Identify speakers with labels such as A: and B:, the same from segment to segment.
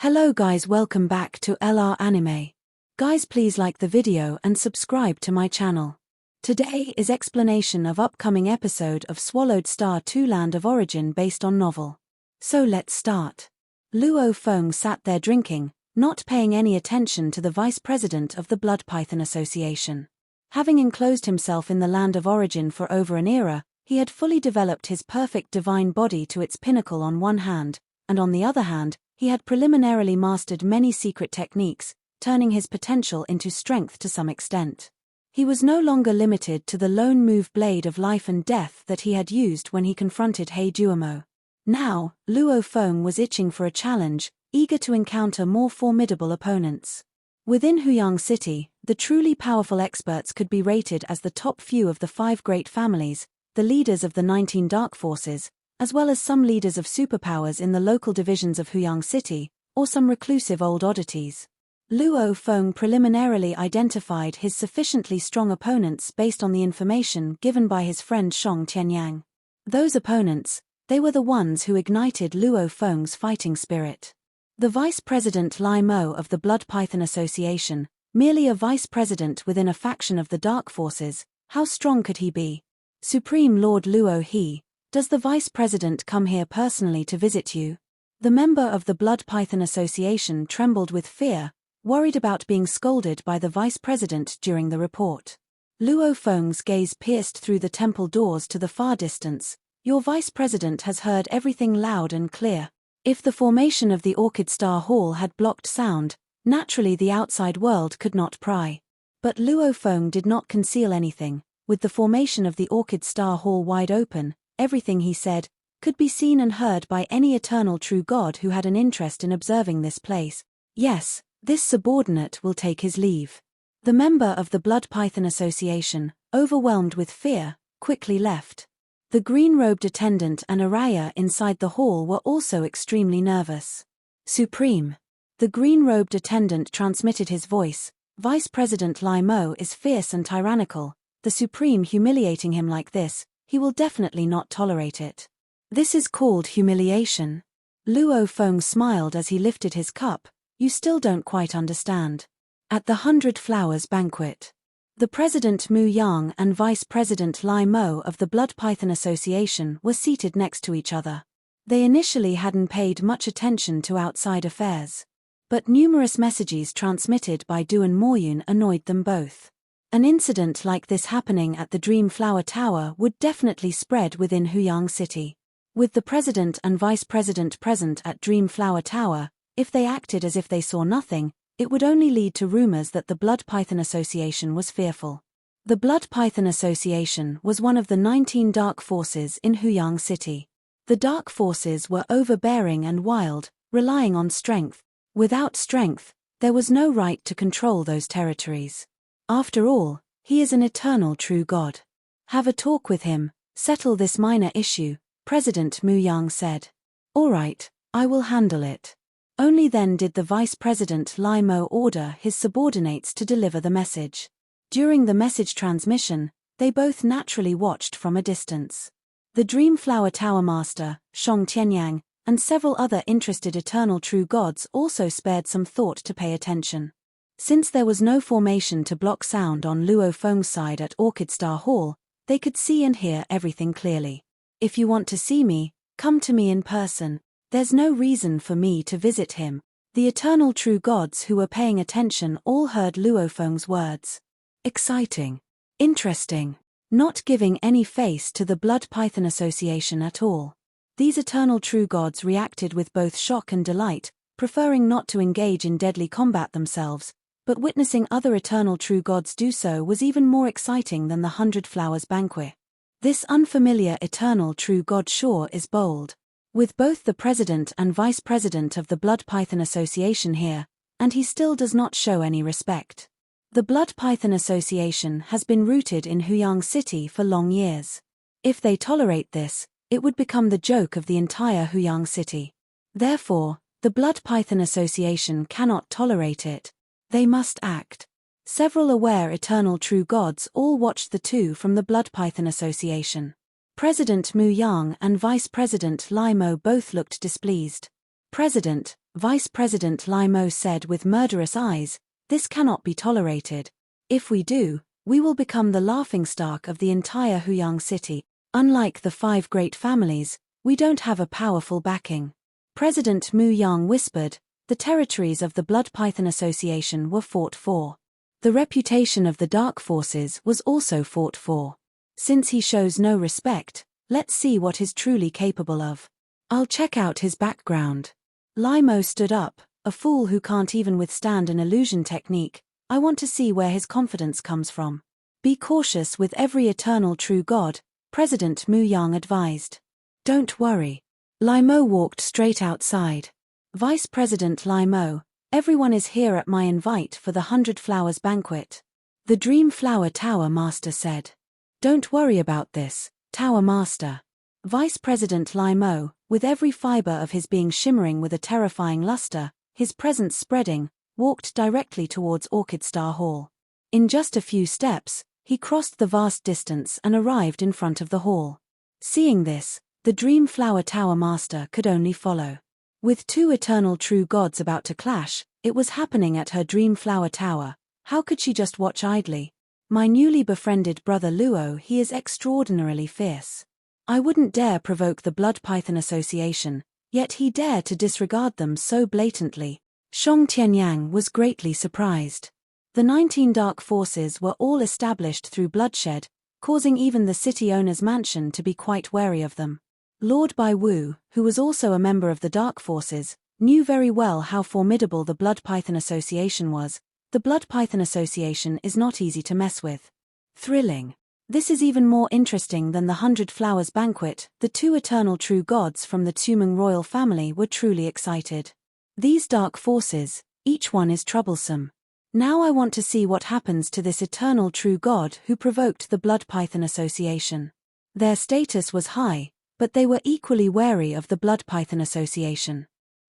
A: Hello guys, welcome back to LR Anime. Guys, please like the video and subscribe to my channel. Today is explanation of upcoming episode of Swallowed Star 2 Land of Origin based on novel. So let's start. Luo Feng sat there drinking, not paying any attention to the vice president of the Blood Python Association. Having enclosed himself in the Land of Origin for over an era, he had fully developed his perfect divine body to its pinnacle on one hand, and on the other hand, he had preliminarily mastered many secret techniques, turning his potential into strength to some extent. He was no longer limited to the lone move blade of life and death that he had used when he confronted He Duomo. Now, Luo Feng was itching for a challenge, eager to encounter more formidable opponents. Within Huyang City, the truly powerful experts could be rated as the top few of the 5 great families, the leaders of the 19 dark forces, as well as some leaders of superpowers in the local divisions of Huyang City, or some reclusive old oddities. Luo Feng preliminarily identified his sufficiently strong opponents based on the information given by his friend Shang Tianyang. Those opponents, they were the ones who ignited Luo Feng's fighting spirit. The Vice President Lai Mo of the Blood Python Association, merely a vice president within a faction of the Dark Forces, how strong could he be? Supreme Lord Luo He, does the Vice President come here personally to visit you? The member of the Blood Python Association trembled with fear, worried about being scolded by the Vice President during the report. Luo Feng's gaze pierced through the temple doors to the far distance. Your Vice President has heard everything loud and clear. If the formation of the Orchid Star Hall had blocked sound, naturally the outside world could not pry. But Luo Feng did not conceal anything. With the formation of the Orchid Star Hall wide open, everything he said could be seen and heard by any eternal true God who had an interest in observing this place. Yes, this subordinate will take his leave. The member of the Blood Python Association, overwhelmed with fear, quickly left. The green-robed attendant and Araya inside the hall were also extremely nervous. Supreme. The green-robed attendant transmitted his voice. Vice President Lai Mo is fierce and tyrannical. The Supreme humiliating him like this, he will definitely not tolerate it. This is called humiliation. Luo Feng smiled as he lifted his cup. You still don't quite understand. At the 100 Flowers banquet, the President Mu Yang and Vice President Lai Mo of the Blood Python Association were seated next to each other. They initially hadn't paid much attention to outside affairs. But numerous messages transmitted by Du and Moyun annoyed them both. An incident like this happening at the Dream Flower Tower would definitely spread within Huyang City. With the President and Vice President present at Dream Flower Tower, if they acted as if they saw nothing, it would only lead to rumors that the Blood Python Association was fearful. The Blood Python Association was one of the 19 dark forces in Huyang City. The dark forces were overbearing and wild, relying on strength. Without strength, there was no right to control those territories. After all, he is an eternal true God. Have a talk with him, settle this minor issue, President Mu Yang said. All right, I will handle it. Only then did the Vice President Lai Mo order his subordinates to deliver the message. During the message transmission, they both naturally watched from a distance. The Dream Flower Tower Master, Shang Tianyang, and several other interested eternal true gods also spared some thought to pay attention. Since there was no formation to block sound on Luo Feng's side at Orchid Star Hall, they could see and hear everything clearly. If you want to see me, come to me in person. There's no reason for me to visit him. The eternal true gods who were paying attention all heard Luo Feng's words. Exciting. Interesting. Not giving any face to the Blood Python Association at all. These eternal true gods reacted with both shock and delight, preferring not to engage in deadly combat themselves, but witnessing other eternal true gods do so was even more exciting than the 100 Flowers banquet. This unfamiliar eternal true god sure is bold. With both the President and Vice President of the Blood Python Association here, and he still does not show any respect. The Blood Python Association has been rooted in Huyang City for long years. If they tolerate this, it would become the joke of the entire Huyang City. Therefore, the Blood Python Association cannot tolerate it. They must act. Several aware eternal true gods all watched the two from the Blood Python Association. President Mu Yang and Vice President Lai Mo both looked displeased. President, Vice President Lai Mo said with murderous eyes, "This cannot be tolerated. If we do, we will become the laughingstock of the entire Huyang city. Unlike the 5 great families, we don't have a powerful backing." President Mu Yang whispered, "The territories of the Blood Python Association were fought for. The reputation of the Dark Forces was also fought for. Since he shows no respect, let's see what he's truly capable of. I'll check out his background." Lai Mo stood up, "A fool who can't even withstand an illusion technique. I want to see where his confidence comes from." "Be cautious with every eternal true god," President Mu Yang advised. "Don't worry." Lai Mo walked straight outside. "Vice President Lai Mo, everyone is here at my invite for the 100 Flowers banquet," the Dream Flower Tower Master said. "Don't worry about this, Tower Master." Vice President Lai Mo, with every fiber of his being shimmering with a terrifying luster, his presence spreading, walked directly towards Orchid Star Hall. In just a few steps, he crossed the vast distance and arrived in front of the hall. Seeing this, the Dream Flower Tower Master could only follow. With 2 eternal true gods about to clash, it was happening at her Dream Flower Tower. How could she just watch idly? "My newly befriended brother Luo, he is extraordinarily fierce. I wouldn't dare provoke the Blood Python Association, yet he dared to disregard them so blatantly." Shang Tianyang was greatly surprised. The 19 dark forces were all established through bloodshed, causing even the city owner's mansion to be quite wary of them. Lord Bai Wu, who was also a member of the Dark Forces, knew very well how formidable the Blood Python Association was. The Blood Python Association is not easy to mess with. Thrilling. This is even more interesting than the 100 Flowers banquet. The 2 eternal true gods from the Tumeng royal family were truly excited. These dark forces, each one is troublesome. Now I want to see what happens to this eternal true god who provoked the Blood Python Association. Their status was high, but they were equally wary of the Blood Python Association.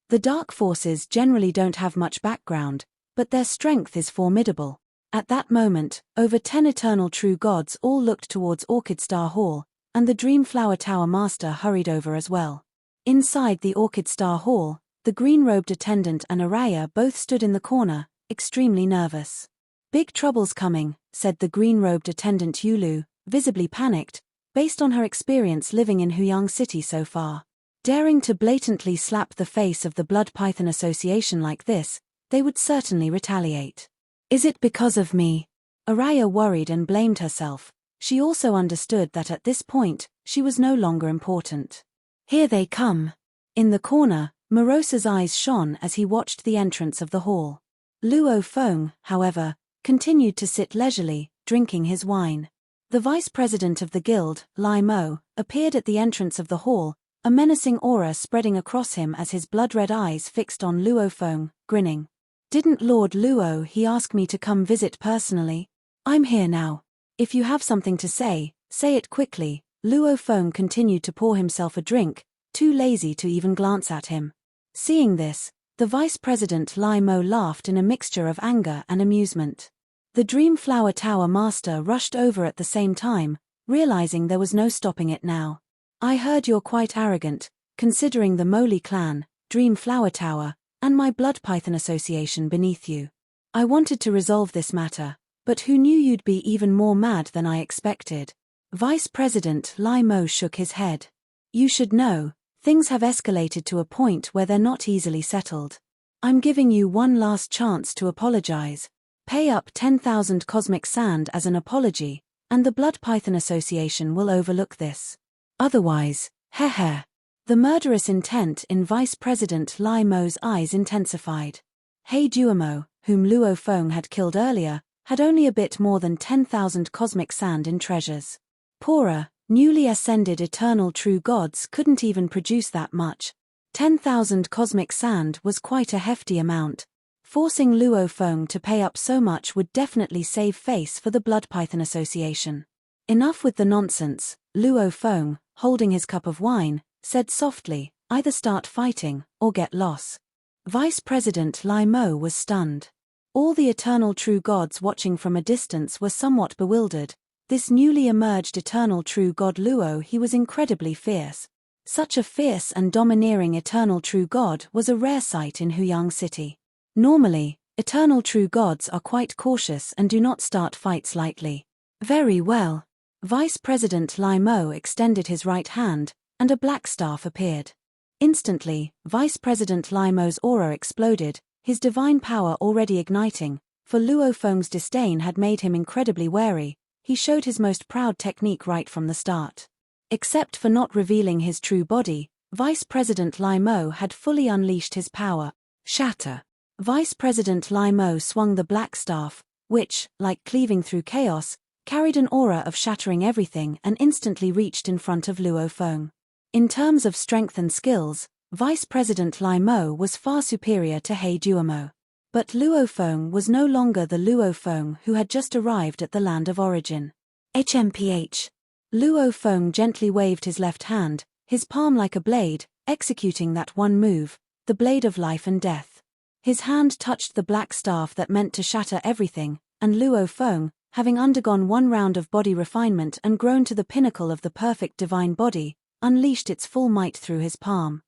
A: The Dark Forces generally don't have much background, but their strength is formidable. At that moment, over 10 eternal true gods all looked towards Orchid Star Hall, and the Dream Flower Tower Master hurried over as well. Inside the Orchid Star Hall, the green-robed attendant and Araya both stood in the corner, extremely nervous. "Big trouble's coming," said the green-robed attendant Yulu, visibly panicked, based on her experience living in Huyang City so far. Daring to blatantly slap the face of the Blood Python Association like this, they would certainly retaliate. "Is it because of me?" Araya worried and blamed herself. She also understood that at this point, she was no longer important. "Here they come." In the corner, Morosa's eyes shone as he watched the entrance of the hall. Luo Feng, however, continued to sit leisurely, drinking his wine. The vice president of the guild, Lai Mo, appeared at the entrance of the hall, a menacing aura spreading across him as his blood-red eyes fixed on Luo Feng, grinning. "Didn't Lord Luo he ask me to come visit personally? I'm here now. If you have something to say it quickly." Luo Feng continued to pour himself a drink, too lazy to even glance at him. Seeing this, the vice president Lai Mo laughed in a mixture of anger and amusement. The Dream Flower Tower Master rushed over at the same time, realizing there was no stopping it now. "I heard you're quite arrogant, considering the Moli clan, Dream Flower Tower, and my Blood Python Association beneath you. I wanted to resolve this matter, but who knew you'd be even more mad than I expected." Vice President Lai Mo shook his head. "You should know, things have escalated to a point where they're not easily settled. I'm giving you one last chance to apologize. Pay up 10,000 cosmic sand as an apology, and the Blood Python Association will overlook this. Otherwise, heh. The murderous intent in Vice President Lai Mo's eyes intensified. Hei Duomo, whom Luo Feng had killed earlier, had only a bit more than 10,000 cosmic sand in treasures. Poorer, newly ascended eternal true gods couldn't even produce that much. 10,000 cosmic sand was quite a hefty amount. Forcing Luo Feng to pay up so much would definitely save face for the Blood Python Association. Enough with the nonsense, Luo Feng, holding his cup of wine, said softly, "Either start fighting, or get lost." Vice President Lai Mo was stunned. All the eternal true gods watching from a distance were somewhat bewildered. This newly emerged eternal true god Luo, he was incredibly fierce. Such a fierce and domineering eternal true god was a rare sight in Huyang City. Normally, eternal true gods are quite cautious and do not start fights lightly. Very well. Vice President Lai Mo extended his right hand, and a black staff appeared. Instantly, Vice President Lai Mo's aura exploded, his divine power already igniting. For Luo Feng's disdain had made him incredibly wary, he showed his most proud technique right from the start. Except for not revealing his true body, Vice President Lai Mo had fully unleashed his power. Shatter. Vice President Lai Mo swung the black staff, which, like cleaving through chaos, carried an aura of shattering everything and instantly reached in front of Luo Feng. In terms of strength and skills, Vice President Lai Mo was far superior to He Duomo. But Luo Feng was no longer the Luo Feng who had just arrived at the land of origin. HMPH. Luo Feng gently waved his left hand, his palm like a blade, executing that one move, the blade of life and death. His hand touched the black staff that meant to shatter everything, and Luo Feng, having undergone one round of body refinement and grown to the pinnacle of the perfect divine body, unleashed its full might through his palm.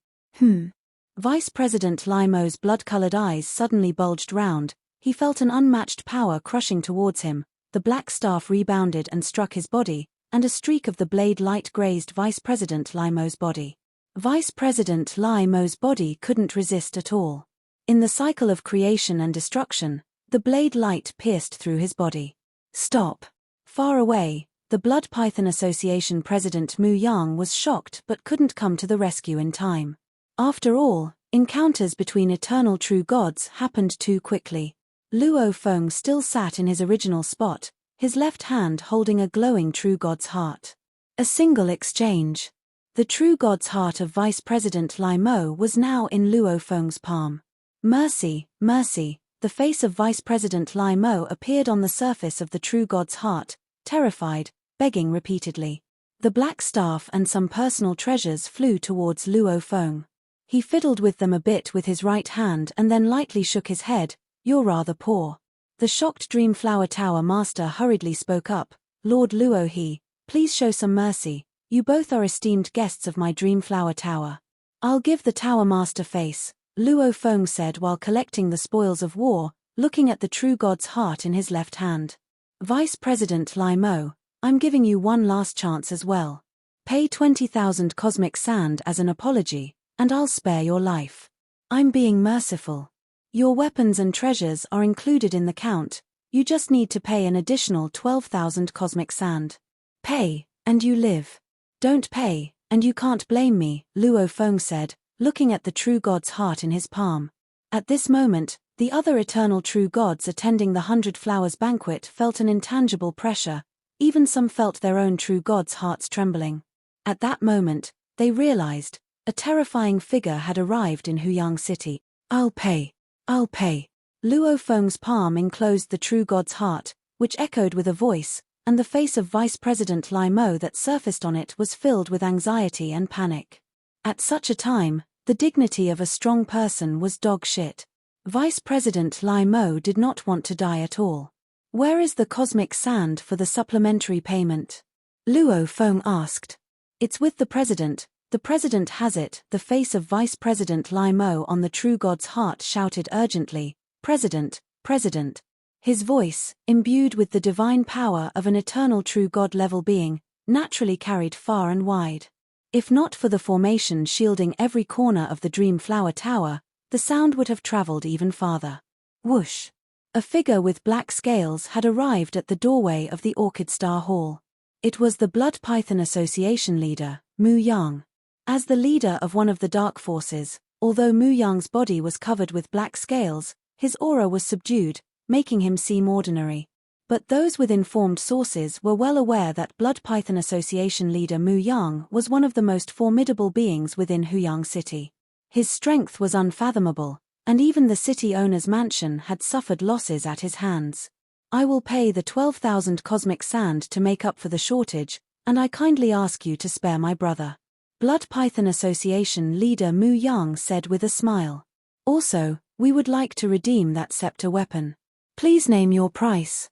A: Vice President Lai Mo's blood-colored eyes suddenly bulged round, he felt an unmatched power crushing towards him, the black staff rebounded and struck his body, and a streak of the blade light grazed Vice President Lai Mo's body. Vice President Lai Mo's body couldn't resist at all. In the cycle of creation and destruction, the blade light pierced through his body. Stop. Far away, the Blood Python Association President Mu Yang was shocked but couldn't come to the rescue in time. After all, encounters between eternal true gods happened too quickly. Luo Feng still sat in his original spot, his left hand holding a glowing true god's heart. A single exchange. The true god's heart of Vice President Lai Mo was now in Luo Feng's palm. Mercy, mercy, the face of Vice President Lai Mo appeared on the surface of the true god's heart, terrified, begging repeatedly. The black staff and some personal treasures flew towards Luo Feng. He fiddled with them a bit with his right hand and then lightly shook his head. You're rather poor. The shocked Dream Flower Tower Master hurriedly spoke up. Lord Luo He, please show some mercy. You both are esteemed guests of my Dream Flower Tower. I'll give the Tower Master face, Luo Feng said while collecting the spoils of war, looking at the true god's heart in his left hand. Vice President Lai Mo, I'm giving you one last chance as well. Pay 20,000 cosmic sand as an apology, and I'll spare your life. I'm being merciful. Your weapons and treasures are included in the count, you just need to pay an additional 12,000 cosmic sand. Pay, and you live. Don't pay, and you can't blame me, Luo Feng said, looking at the true god's heart in his palm. At this moment, the other eternal true gods attending the 100 Flowers banquet felt an intangible pressure, even some felt their own true gods' hearts trembling. At that moment, they realized, a terrifying figure had arrived in Huyang City. I'll pay. I'll pay. Luo Feng's palm enclosed the true god's heart, which echoed with a voice, and the face of Vice President Lai Mo that surfaced on it was filled with anxiety and panic. At such a time, the dignity of a strong person was dog shit. Vice President Lai Mo did not want to die at all. Where is the cosmic sand for the supplementary payment? Luo Feng asked. It's with the president. The president has it, the face of Vice President Lai Mo on the true god's heart shouted urgently, President, President. His voice, imbued with the divine power of an eternal true god-level being, naturally carried far and wide. If not for the formation shielding every corner of the Dream Flower Tower, the sound would have traveled even farther. Whoosh! A figure with black scales had arrived at the doorway of the Orchid Star Hall. It was the Blood Python Association leader, Mu Yang. As the leader of one of the dark forces, although Mu Yang's body was covered with black scales, his aura was subdued, making him seem ordinary. But those with informed sources were well aware that Blood Python Association leader Mu Yang was one of the most formidable beings within Huyang City. His strength was unfathomable, and even the city owner's mansion had suffered losses at his hands. I will pay the 12,000 cosmic sand to make up for the shortage, and I kindly ask you to spare my brother. Blood Python Association leader Mu Yang said with a smile. Also, we would like to redeem that scepter weapon. Please name your price.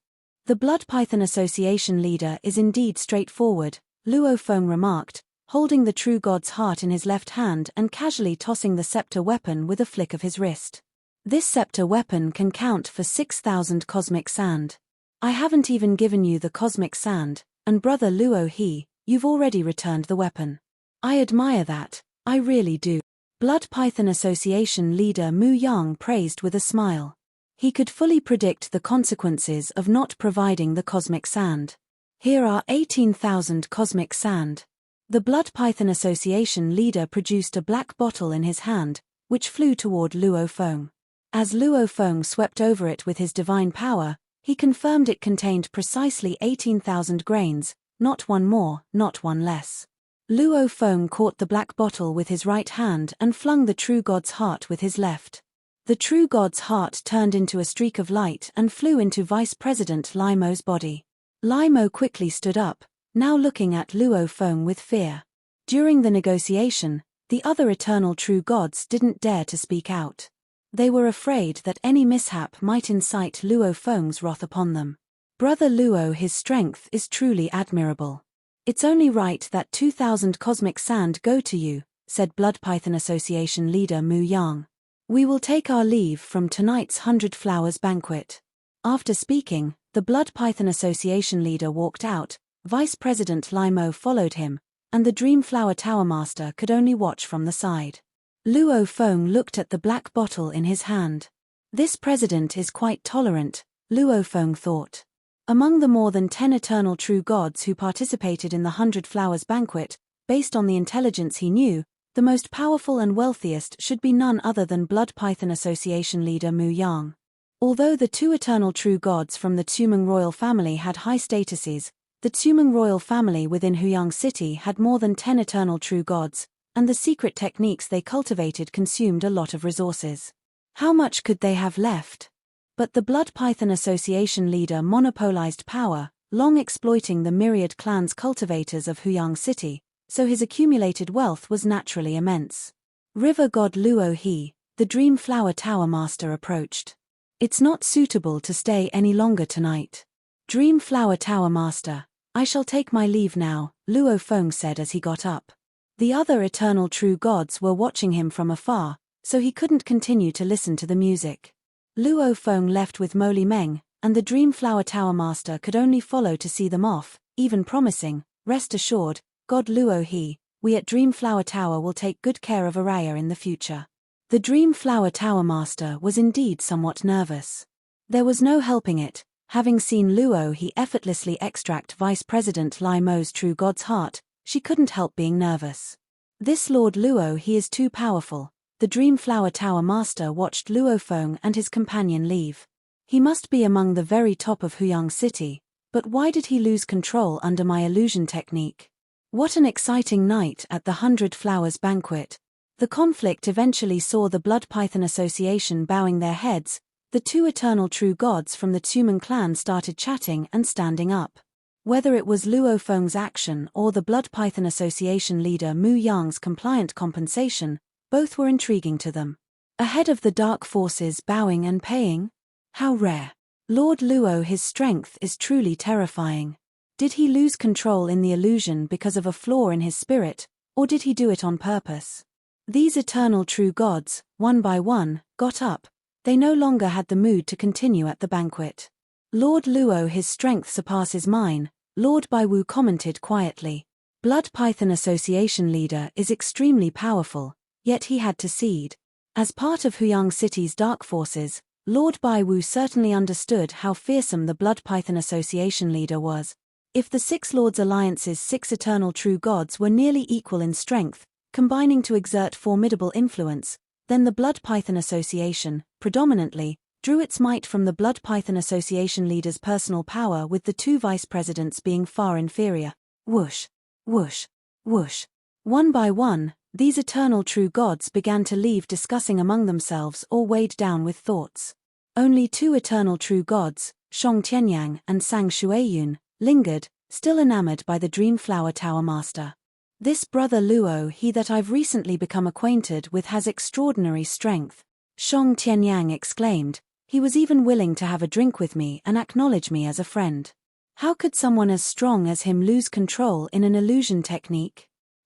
A: The Blood Python Association leader is indeed straightforward, Luo Feng remarked, holding the true god's heart in his left hand and casually tossing the scepter weapon with a flick of his wrist. This scepter weapon can count for 6,000 cosmic sand. I haven't even given you the cosmic sand, and brother Luo He, you've already returned the weapon. I admire that, I really do. Blood Python Association leader Mu Yang praised with a smile. He could fully predict the consequences of not providing the cosmic sand. Here are 18,000 cosmic sand. The Blood Python Association leader produced a black bottle in his hand, which flew toward Luo Feng. As Luo Feng swept over it with his divine power, he confirmed it contained precisely 18,000 grains, not one more, not one less. Luo Feng caught the black bottle with his right hand and flung the true god's heart with his left. The true god's heart turned into a streak of light and flew into Vice President Lai Mo's body. Lai Mo quickly stood up, now looking at Luo Feng with fear. During the negotiation, the other eternal true gods didn't dare to speak out. They were afraid that any mishap might incite Luo Feng's wrath upon them. Brother Luo, his strength is truly admirable. It's only right that 2,000 cosmic sand go to you, said Blood Python Association leader Mu Yang. We will take our leave from tonight's 100 Flowers banquet. After speaking, the Blood Python Association leader walked out, Vice President Lai Mo followed him, and the Dream Flower Tower Master could only watch from the side. Luo Feng looked at the black bottle in his hand. This president is quite tolerant, Luo Feng thought. Among the more than 10 eternal true gods who participated in the 100 Flowers banquet, based on the intelligence he knew, the most powerful and wealthiest should be none other than Blood Python Association leader Mu Yang. Although the two eternal true gods from the Tumeng royal family had high statuses, the Tumeng royal family within Huyang City had more than 10 eternal true gods, and the secret techniques they cultivated consumed a lot of resources. How much could they have left? But the Blood Python Association leader monopolized power, long exploiting the myriad clans cultivators of Huyang City, so his accumulated wealth was naturally immense. River god Luo He, the Dream Flower Tower Master, approached. It's not suitable to stay any longer tonight. Dream Flower Tower Master, I shall take my leave now, Luo Feng said as he got up. The other eternal true gods were watching him from afar, so he couldn't continue to listen to the music. Luo Feng left with Mo Li Meng, and the Dream Flower Tower Master could only follow to see them off, even promising, rest assured, God Luo He, we at Dream Flower Tower will take good care of Araya in the future. The Dream Flower Tower Master was indeed somewhat nervous. There was no helping it, having seen Luo He effortlessly extract Vice President Lai Mo's true god's heart, she couldn't help being nervous. This Lord Luo He is too powerful. The Dream Flower Tower Master watched Luo Feng and his companion leave. He must be among the very top of Huyang City, but why did he lose control under my illusion technique? What an exciting night at the 100 Flowers banquet. The conflict eventually saw the Blood Python Association bowing their heads. The two eternal true gods from the Tumeng clan started chatting and standing up. Whether it was Luo Feng's action or the Blood Python Association leader Mu Yang's compliant compensation, both were intriguing to them. Ahead of the dark forces bowing and paying? How rare. Lord Luo, his strength is truly terrifying. Did he lose control in the illusion because of a flaw in his spirit, or did he do it on purpose? These eternal true gods, one by one, got up. They no longer had the mood to continue at the banquet. Lord Luo, his strength surpasses mine, Lord Baiwu commented quietly. Blood Python Association leader is extremely powerful, yet he had to cede. As part of Huyang City's dark forces, Lord Baiwu certainly understood how fearsome the Blood Python Association leader was. If the Six Lords Alliance's 6 eternal true gods were nearly equal in strength, combining to exert formidable influence, then the Blood Python Association, predominantly, drew its might from the Blood Python Association leader's personal power, with the two vice presidents being far inferior. Whoosh, whoosh, whoosh. One by one, these eternal true gods began to leave, discussing among themselves or weighed down with thoughts. Only 2 eternal true gods, Shong Tianyang and Sang Shuiyun, lingered, still enamored by the Dream Flower Tower Master. This brother Luo He that I've recently become acquainted with has extraordinary strength, Shong Tianyang exclaimed. He was even willing to have a drink with me and acknowledge me as a friend. How could someone as strong as him lose control in an illusion technique?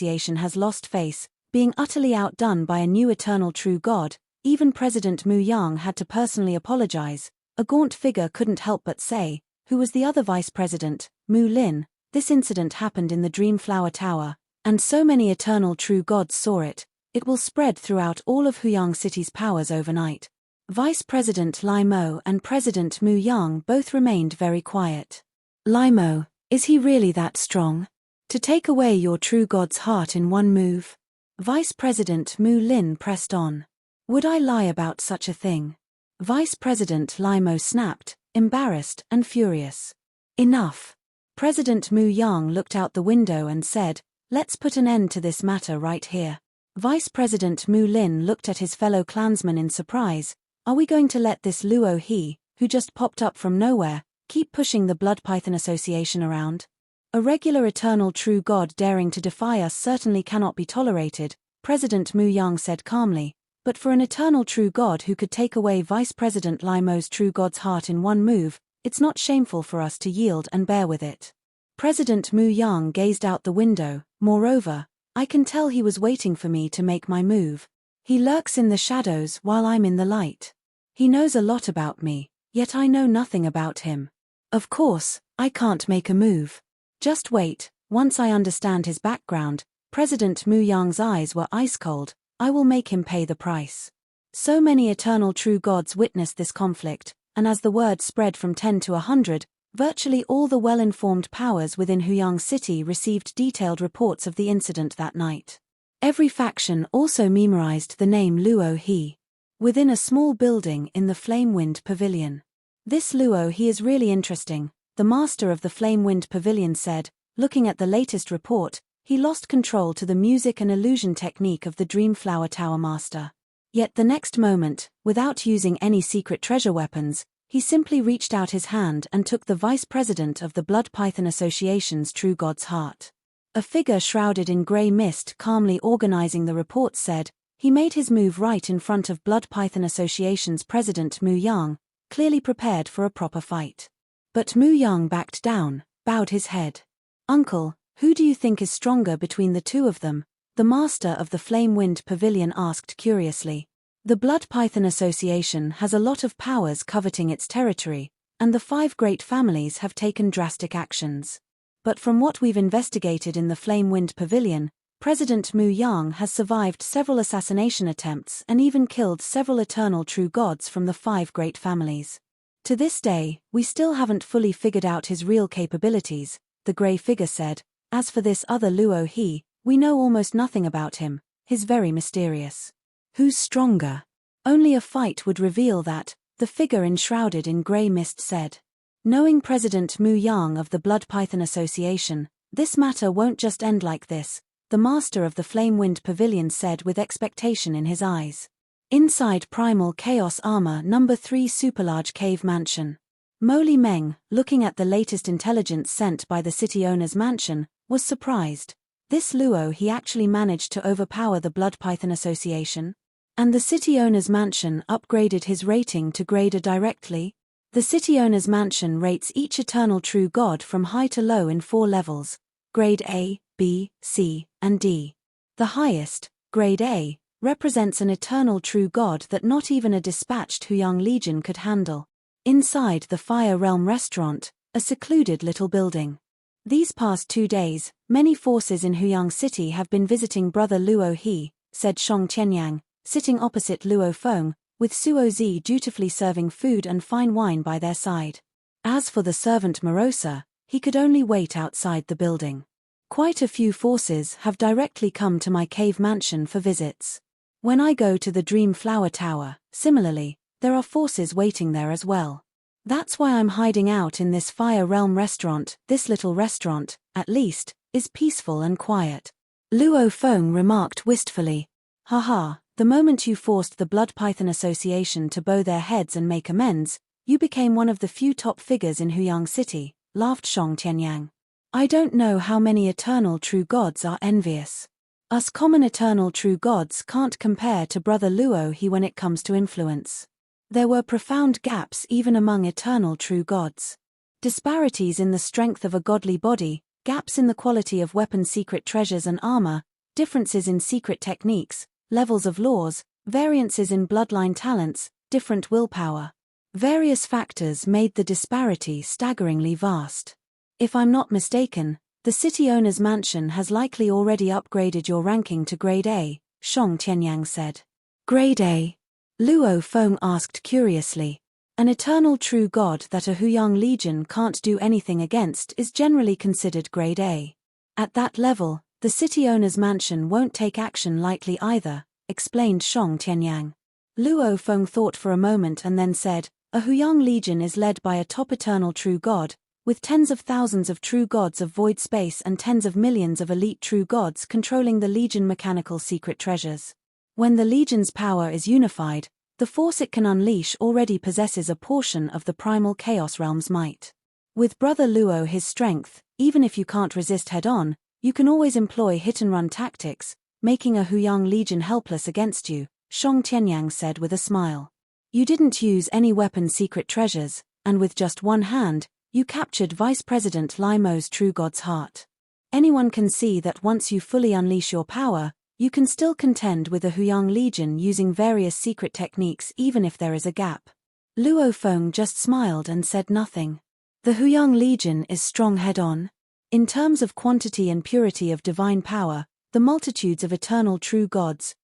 A: Association has lost face, being utterly outdone by a new eternal true god. Even President Mu Yang had to personally apologize. A gaunt figure couldn't help but say, who was the other vice president, Mu Lin. This incident happened in the Dream Flower Tower, and so many eternal true gods saw it, it will spread throughout all of Huyang City's powers overnight. Vice President Lai Mo and President Mu Yang both remained very quiet. Lai Mo, is he really that strong? To take away your true god's heart in one move? Vice President Mu Lin pressed on. Would I lie about such a thing? Vice President Lai Mo snapped, embarrassed and furious. Enough. President Mu Yang looked out the window and said, let's put an end to this matter right here. Vice President Mu Lin looked at his fellow clansmen in surprise. Are we going to let this Luo He, who just popped up from nowhere, keep pushing the Blood Python Association around? A regular eternal true god daring to defy us certainly cannot be tolerated, President Mu Yang said calmly, but for an eternal true god who could take away Vice President Lai Mo's true god's heart in one move, it's not shameful for us to yield and bear with it. President Mu Yang gazed out the window. Moreover, I can tell he was waiting for me to make my move. He lurks in the shadows while I'm in the light. He knows a lot about me, yet I know nothing about him. Of course, I can't make a move. Just wait, once I understand his background. President Mu Yang's eyes were ice cold. I will make him pay the price. So many eternal true gods witnessed this conflict, and as the word spread from 10 to 100, virtually all the well-informed powers within Huyang City received detailed reports of the incident that night. Every faction also memorized the name Luo He. Within a small building in the Flamewind Pavilion. This Luo He is really interesting, the master of the Flamewind Pavilion said, looking at the latest report. He lost control to the music and illusion technique of the Dream Flower Tower master. Yet the next moment, without using any secret treasure weapons, he simply reached out his hand and took the vice president of the Blood Python Association's true god's heart. A figure shrouded in grey mist calmly organizing the report said, he made his move right in front of Blood Python Association's president Mu Yang, clearly prepared for a proper fight. But Mu Yang backed down, bowed his head. Uncle, who do you think is stronger between the two of them? The master of the Flamewind Pavilion asked curiously. The Blood Python Association has a lot of powers coveting its territory, and the 5 great families have taken drastic actions. But from what we've investigated in the Flamewind Pavilion, President Mu Yang has survived several assassination attempts and even killed several eternal true gods from the 5 great families. To this day, we still haven't fully figured out his real capabilities, the grey figure said. As for this other Luo He, we know almost nothing about him. He's very mysterious. Who's stronger? Only a fight would reveal that, the figure enshrouded in grey mist said. Knowing President Mu Yang of the Blood Python Association, this matter won't just end like this, the master of the Flamewind Pavilion said with expectation in his eyes. Inside Primal Chaos Armor No. 3 Superlarge Cave Mansion. Mo Meng, looking at the latest intelligence sent by the city owner's mansion, was surprised. This Luo He actually managed to overpower the Blood Python Association? And the city owner's mansion upgraded his rating to grader directly? The city owner's mansion rates each eternal true god from high to low in 4 levels. grade A, B, C, and D. The highest, grade A, represents an eternal true god that not even a dispatched Huyang legion could handle. Inside the Fire Realm restaurant, a secluded little building. These past 2 days, many forces in Huyang City have been visiting Brother Luo He, said Shong Qianyang, sitting opposite Luo Feng, with Suo Zi dutifully serving food and fine wine by their side. As for the servant Morosa, he could only wait outside the building. Quite a few forces have directly come to my cave mansion for visits. When I go to the Dream Flower Tower, similarly, there are forces waiting there as well. That's why I'm hiding out in this Fire Realm restaurant. This little restaurant, at least, is peaceful and quiet. Luo Feng remarked wistfully. Haha, the moment you forced the Blood Python Association to bow their heads and make amends, you became one of the few top figures in Huyang City, laughed Shong Qianyang. I don't know how many eternal true gods are envious. Us common eternal true gods can't compare to Brother Luo He when it comes to influence. There were profound gaps even among eternal true gods. Disparities in the strength of a godly body, gaps in the quality of weapons, secret treasures and armor, differences in secret techniques, levels of laws, variances in bloodline talents, different willpower. Various factors made the disparity staggeringly vast. If I'm not mistaken, the city owner's mansion has likely already upgraded your ranking to grade A, Shong Qianyang said. Grade A? Luo Feng asked curiously. An eternal true god that a Huyang legion can't do anything against is generally considered grade A. At that level, the city owner's mansion won't take action lightly either, explained Shong Qianyang. Luo Feng thought for a moment and then said, a Huyang legion is led by a top eternal true god, with tens of thousands of true gods of void space and tens of millions of elite true gods controlling the legion mechanical secret treasures. When the legion's power is unified, the force it can unleash already possesses a portion of the primal chaos realm's might. With Brother Luo his strength, even if you can't resist head-on, you can always employ hit-and-run tactics, making a Huyang legion helpless against you, Shong Qianyang said with a smile. You didn't use any weapon secret treasures, and with just one hand, you captured Vice President Lai Mo's true god's heart. Anyone can see that once you fully unleash your power, you can still contend with a Huyang legion using various secret techniques even if there is a gap. Luo Feng just smiled and said nothing. The Huyang legion is strong head-on. In terms of quantity and purity of divine power, the multitudes of eternal true gods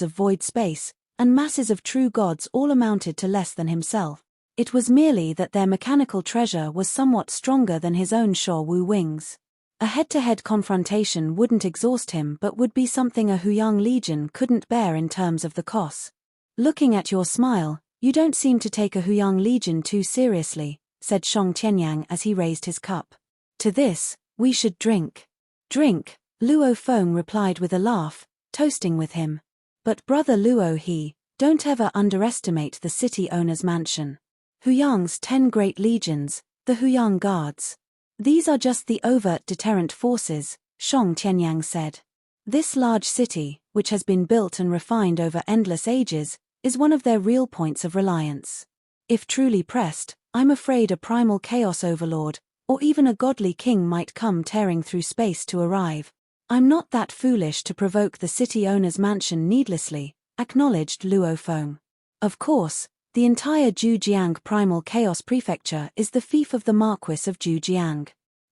A: of void space, and masses of true gods all amounted to less than himself. It was merely that their mechanical treasure was somewhat stronger than his own Sha Wu wings. A head-to-head confrontation wouldn't exhaust him but would be something a Huyang legion couldn't bear in terms of the cost. Looking at your smile, you don't seem to take a Huyang legion too seriously, said Shong Qianyang as he raised his cup. To this, we should drink. Drink, Luo Feng replied with a laugh, toasting with him. But Brother Luo He, don't ever underestimate the city owner's mansion. Huyang's 10 great legions, the Huyang Guards. These are just the overt deterrent forces, Shong Qianyang said. This large city, which has been built and refined over endless ages, is one of their real points of reliance. If truly pressed, I'm afraid a primal chaos overlord, or even a godly king might come tearing through space to arrive. I'm not that foolish to provoke the city owner's mansion needlessly, acknowledged Luo Feng. Of course, the entire Zhujiang Primal Chaos Prefecture is the fief of the Marquis of Zhujiang.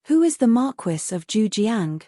A: Who is the Marquis of Zhujiang?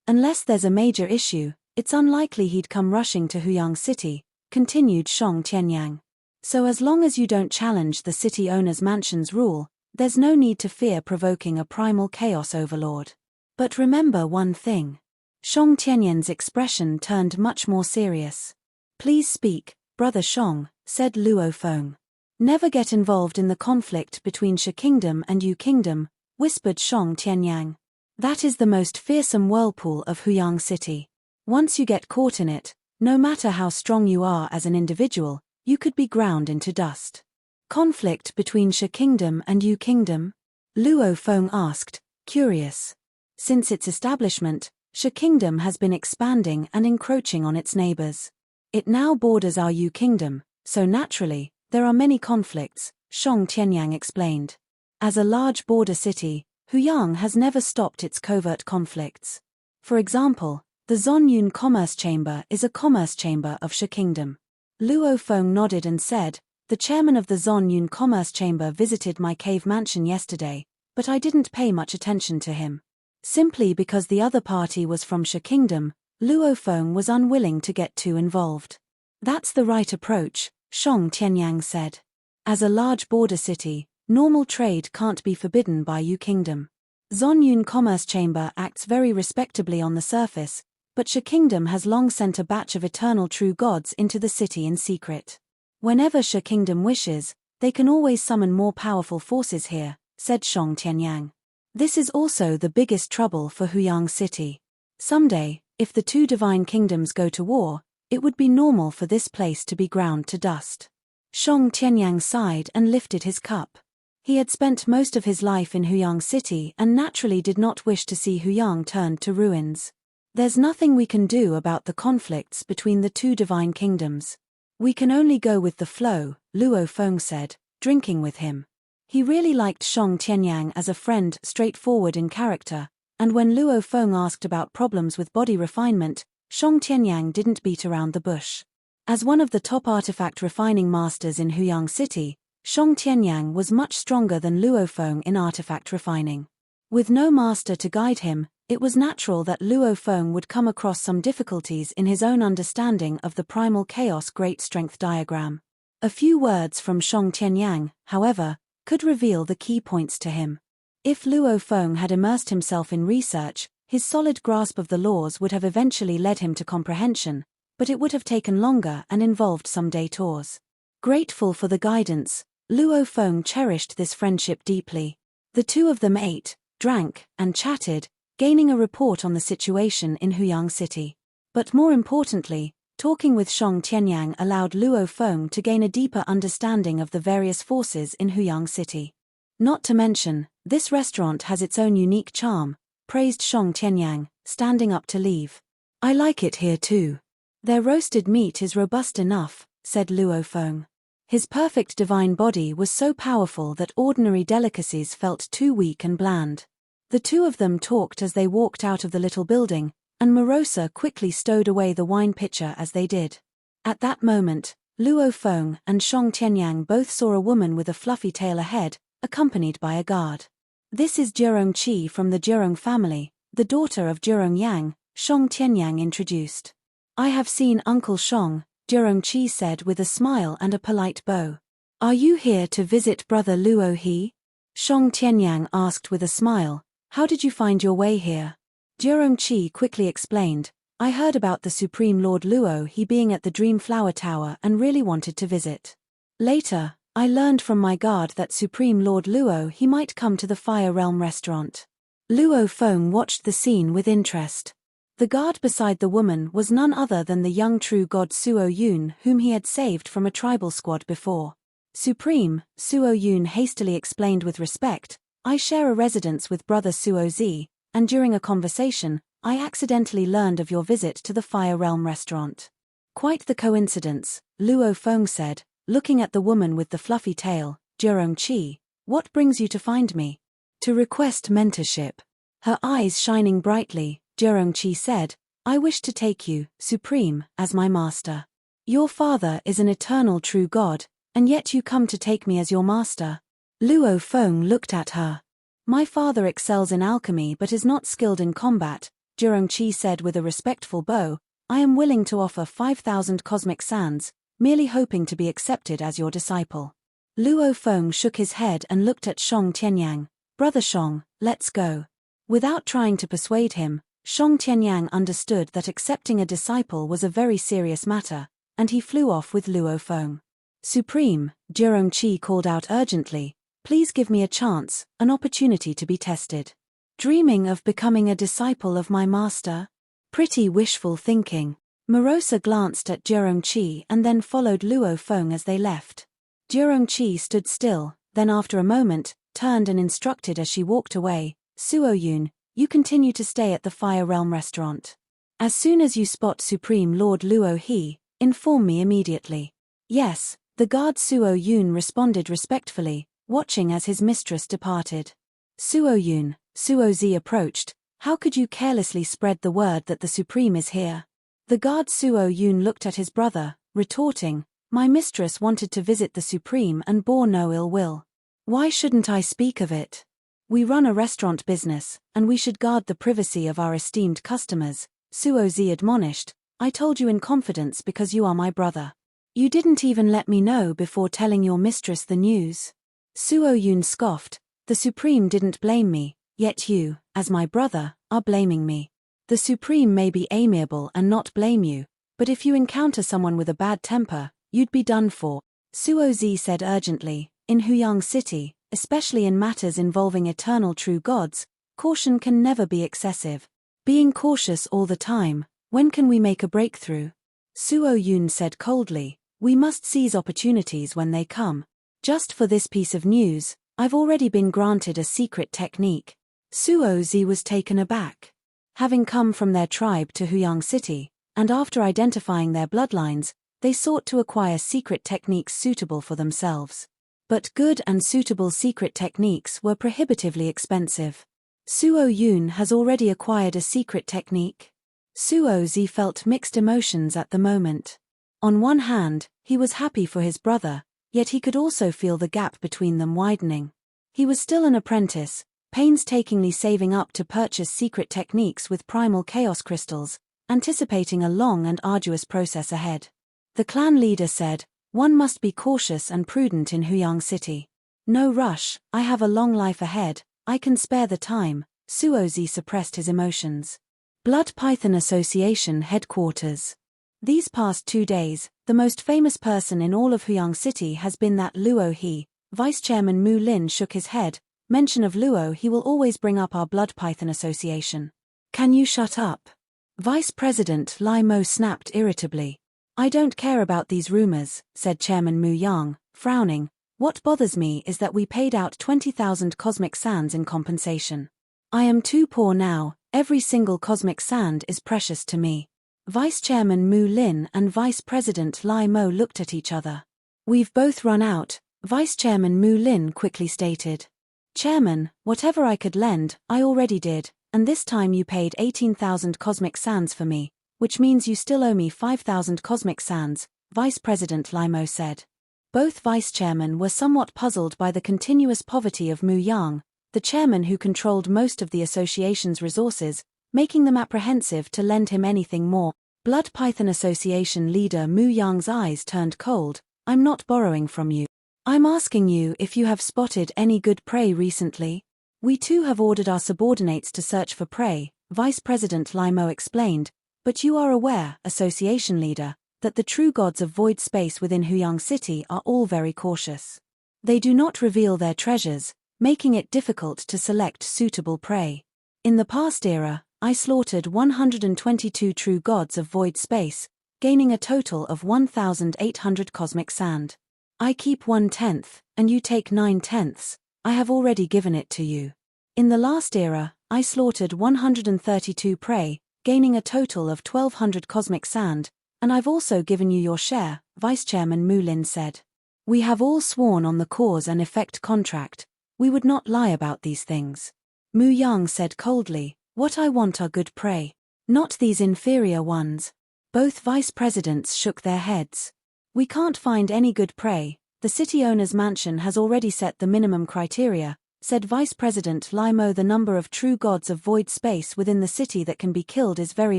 A: Unless there's a major issue, it's unlikely he'd come rushing to Huyang City, continued Shong Qianyang. So as long as you don't challenge the city owner's mansion's rule, there's no need to fear provoking a primal chaos overlord. But remember one thing. Shong Qianyang's expression turned much more serious. Please speak, Brother Shong, said Luo Feng. Never get involved in the conflict between Sha Kingdom and Yu Kingdom, whispered Shong Qianyang. That is the most fearsome whirlpool of Huyang City. Once you get caught in it, no matter how strong you are as an individual, you could be ground into dust. Conflict between Sha Kingdom and Yu Kingdom? Luo Feng asked, curious. Since its establishment, Sha Kingdom has been expanding and encroaching on its neighbors. It now borders our Yu Kingdom, so naturally, there are many conflicts, Shong Qianyang explained. As a large border city, Huyang has never stopped its covert conflicts. For example, the Zonyun Commerce Chamber is a commerce chamber of Shi Kingdom. Luo Feng nodded and said, "The chairman of the Zonyun Commerce Chamber visited my cave mansion yesterday, but I didn't pay much attention to him. Simply because the other party was from Shi Kingdom, Luo Feng was unwilling to get too involved." "That's the right approach," Shang Tianyang said. "As a large border city, normal trade can't be forbidden by Yu Kingdom. Zonyun Commerce Chamber acts very respectably on the surface, but Shi Kingdom has long sent a batch of eternal true gods into the city in secret. Whenever Shi Kingdom wishes, they can always summon more powerful forces here," said Shang Tianyang. "This is also the biggest trouble for Huyang City. Someday, if the two divine kingdoms go to war, it would be normal for this place to be ground to dust." Shang Tianyang sighed and lifted his cup. He had spent most of his life in Huyang City and naturally did not wish to see Huyang turned to ruins. "There's nothing we can do about the conflicts between the two divine kingdoms. We can only go with the flow," Luo Feng said, drinking with him. He really liked Shang Tianyang as a friend, straightforward in character, and when Luo Feng asked about problems with body refinement, Shang Tianyang didn't beat around the bush. As one of the top artifact refining masters in Huyang City, Shang Tianyang was much stronger than Luo Feng in artifact refining. With no master to guide him, it was natural that Luo Feng would come across some difficulties in his own understanding of the primal chaos great strength diagram. A few words from Shang Tianyang, however, could reveal the key points to him. If Luo Feng had immersed himself in research, his solid grasp of the laws would have eventually led him to comprehension, but it would have taken longer and involved some detours. Grateful for the guidance, Luo Feng cherished this friendship deeply. The two of them ate, drank, and chatted, gaining a report on the situation in Huyang City. But more importantly, talking with Shang Tianyang allowed Luo Feng to gain a deeper understanding of the various forces in Huyang City. "Not to mention, this restaurant has its own unique charm," praised Shang Tianyang, standing up to leave. "I like it here too. Their roasted meat is robust enough," said Luo Feng. His perfect divine body was so powerful that ordinary delicacies felt too weak and bland. The two of them talked as they walked out of the little building, and Morosa quickly stowed away the wine pitcher as they did. At that moment, Luo Feng and Shang Tianyang both saw a woman with a fluffy tail ahead, accompanied by a guard. "This is Zhirong Qi from the Zhirong family, the daughter of Zhirong Yang," Shang Tianyang introduced. "I have seen Uncle Shang," Zhirong Qi said with a smile and a polite bow. "Are you here to visit Brother Luo He?" Shang Tianyang asked with a smile. "How did you find your way here?" Zhirong Qi quickly explained, "I heard about the Supreme Lord Luo He being at the Dream Flower Tower and really wanted to visit. Later, I learned from my guard that Supreme Lord Luo He might come to the Fire Realm restaurant." Luo Feng watched the scene with interest. The guard beside the woman was none other than the young true god Suo Yun, whom he had saved from a tribal squad before. "Supreme," Suo Yun hastily explained with respect, "I share a residence with brother Suo Zi, and during a conversation, I accidentally learned of your visit to the Fire Realm restaurant." "Quite the coincidence," Luo Feng said, looking at the woman with the fluffy tail. "Zhirong Qi, what brings you to find me?" "To request mentorship." Her eyes shining brightly, Zhirong Qi said, "I wish to take you, Supreme, as my master. Your father is an eternal true god, and yet you come to take me as your master." Luo Feng looked at her. "My father excels in alchemy but is not skilled in combat," Zhirong Qi said with a respectful bow. "I am willing to offer 5,000 cosmic sands, merely hoping to be accepted as your disciple." Luo Feng shook his head and looked at Shang Tianyang. "Brother Shang, let's go." Without trying to persuade him, Shang Tianyang understood that accepting a disciple was a very serious matter, and he flew off with Luo Feng. "Supreme," Zhirong Qi called out urgently, "please give me a chance, an opportunity to be tested. Dreaming of becoming a disciple of my master? Pretty wishful thinking." Morosa glanced at Zhirong Qi and then followed Luo Feng as they left. Zhirong Qi stood still, then after a moment, turned and instructed as she walked away, "Suo Yun, you continue to stay at the Fire Realm restaurant. As soon as you spot Supreme Lord Luo He, inform me immediately." "Yes," the guard Suo Yun responded respectfully, watching as his mistress departed. "Suo Yun, Suo-zi approached. How could you carelessly spread the word that the Supreme is here? The guard Suo-yun looked at his brother, retorting, my mistress wanted to visit the Supreme and bore no ill will. Why shouldn't I speak of it? We run a restaurant business, and we should guard the privacy of our esteemed customers, Suo-zi admonished. I told you in confidence because you are my brother. You didn't even let me know before telling your mistress the news. Suo-yun scoffed. The Supreme didn't blame me, yet you, as my brother, are blaming me. The Supreme may be amiable and not blame you, but if you encounter someone with a bad temper, you'd be done for. Suo-zi said urgently, in Huyang City, especially in matters involving eternal true gods, caution can never be excessive. Being cautious all the time, when can we make a breakthrough? Suo-yun said coldly, we must seize opportunities when they come. Just for this piece of news, I've already been granted a secret technique. Suo-zi was taken aback. Having come from their tribe to Huyang City, and after identifying their bloodlines, they sought to acquire secret techniques suitable for themselves. But good and suitable secret techniques were prohibitively expensive. Suo-yun has already acquired a secret technique. Suo-zi felt mixed emotions at the moment. On one hand, he was happy for his brother, yet he could also feel the gap between them widening. He was still an apprentice, painstakingly saving up to purchase secret techniques with primal chaos crystals, anticipating a long and arduous process ahead. The clan leader said, one must be cautious and prudent in Huyang City. No rush, I have a long life ahead, I can spare the time. Suo-zi suppressed his emotions. Blood Python Association headquarters. These past 2 days, the most famous person in all of Huyang City has been that Luo He. Vice Chairman Mu Lin shook his head. Mention of Luo He will always bring up our Blood Python Association. Can you shut up? Vice President Lai Mo snapped irritably. I don't care about these rumors, said Chairman Mu Yang, frowning. What bothers me is that we paid out 20,000 cosmic sands in compensation. I am too poor now, every single cosmic sand is precious to me. Vice Chairman Mu Lin and Vice President Lai Mo looked at each other. We've both run out, Vice Chairman Mu Lin quickly stated. Chairman, whatever I could lend, I already did, and this time you paid 18,000 cosmic sands for me, which means you still owe me 5,000 cosmic sands, Vice President Lai Mo said. Both vice chairmen were somewhat puzzled by the continuous poverty of Mu Yang, the chairman who controlled most of the association's resources, making them apprehensive to lend him anything more. Blood Python Association leader Mu Yang's eyes turned cold. I'm not borrowing from you. I'm asking you if you have spotted any good prey recently. We too have ordered our subordinates to search for prey, Vice President Lai Mo explained, but you are aware, association leader, that the true gods of void space within Huyang City are all very cautious. They do not reveal their treasures, making it difficult to select suitable prey. In the past era, I slaughtered 122 true gods of void space, gaining a total of 1,800 cosmic sand. I keep 1/10, and you take 9/10. I have already given it to you. In the last era, I slaughtered 132 prey, gaining a total of 1,200 cosmic sand, and I've also given you your share, Vice Chairman Mu Lin said. We have all sworn on the cause and effect contract. We would not lie about these things. Mu Yang said coldly, what I want are good prey. Not these inferior ones. Both vice presidents shook their heads. We can't find any good prey. The city owner's mansion has already set the minimum criteria, said Vice President Lai Mo. The number of true gods of void space within the city that can be killed is very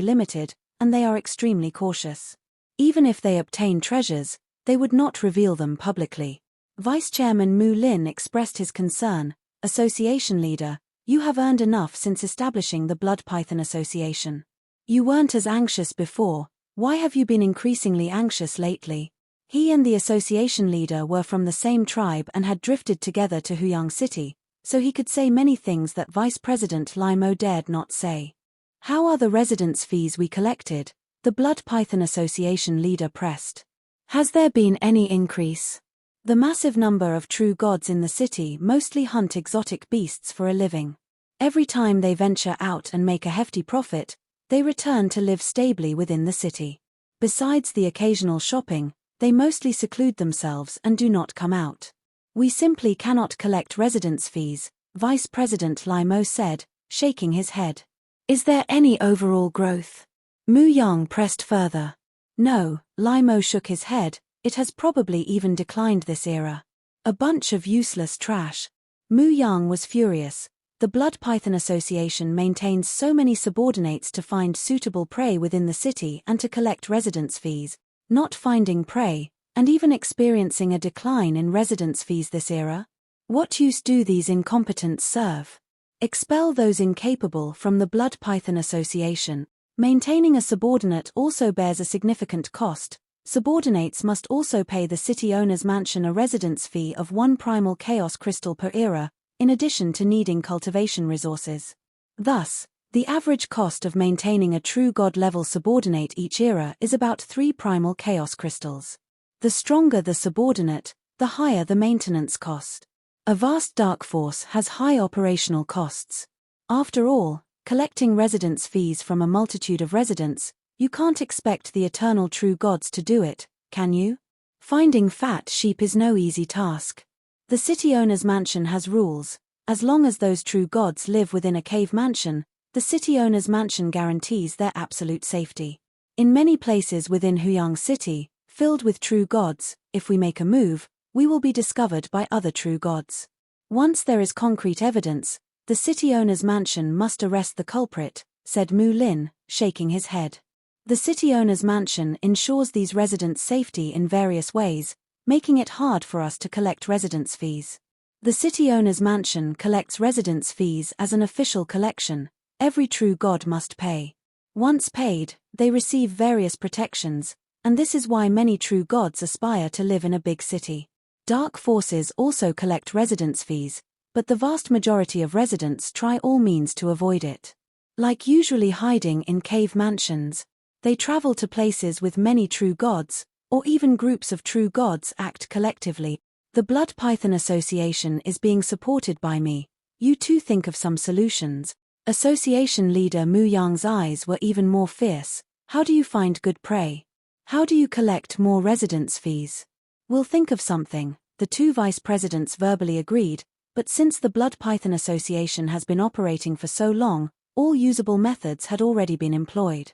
A: limited, and they are extremely cautious. Even if they obtain treasures, they would not reveal them publicly. Vice Chairman Mu Lin expressed his concern. Association leader, you have earned enough since establishing the Blood Python Association. You weren't as anxious before. Why have you been increasingly anxious lately? He and the association leader were from the same tribe and had drifted together to Huyang City, so he could say many things that Vice President Lai Mo dared not say. How are the residence fees we collected? The Blood Python Association leader pressed. Has there been any increase? The massive number of true gods in the city mostly hunt exotic beasts for a living. Every time they venture out and make a hefty profit, they return to live stably within the city. Besides the occasional shopping, they mostly seclude themselves and do not come out. We simply cannot collect residence fees, Vice President Lai Mo said, shaking his head. Is there any overall growth? Mu Yang pressed further. No, Lai Mo shook his head, it has probably even declined this era. A bunch of useless trash. Mu Yang was furious. The Blood Python Association maintains so many subordinates to find suitable prey within the city and to collect residence fees, not finding prey, and even experiencing a decline in residence fees this era? What use do these incompetents serve? Expel those incapable from the Blood Python Association. Maintaining a subordinate also bears a significant cost. Subordinates must also pay the city owner's mansion a residence fee of 1 primal chaos crystal per era, in addition to needing cultivation resources. Thus, the average cost of maintaining a true god-level subordinate each era is about 3 primal chaos crystals. The stronger the subordinate, the higher the maintenance cost. A vast dark force has high operational costs. After all, collecting residence fees from a multitude of residents, you can't expect the eternal true gods to do it, can you? Finding fat sheep is no easy task. The city owner's mansion has rules. As long as those true gods live within a cave mansion, the city owner's mansion guarantees their absolute safety. In many places within Huyang City, filled with true gods, if we make a move, we will be discovered by other true gods. Once there is concrete evidence, the city owner's mansion must arrest the culprit, said Mu Lin, shaking his head. The city owner's mansion ensures these residents' safety in various ways, making it hard for us to collect residence fees. The city owner's mansion collects residence fees as an official collection. Every true god must pay. Once paid, they receive various protections, and this is why many true gods aspire to live in a big city. Dark forces also collect residence fees, but the vast majority of residents try all means to avoid it. Like usually hiding in cave mansions, they travel to places with many true gods, or even groups of true gods act collectively. The Blood Python Association is being supported by me. You too think of some solutions. Association leader Mu Yang's eyes were even more fierce. How do you find good prey? How do you collect more residence fees? We'll think of something, the two vice presidents verbally agreed, but since the Blood Python Association has been operating for so long, all usable methods had already been employed.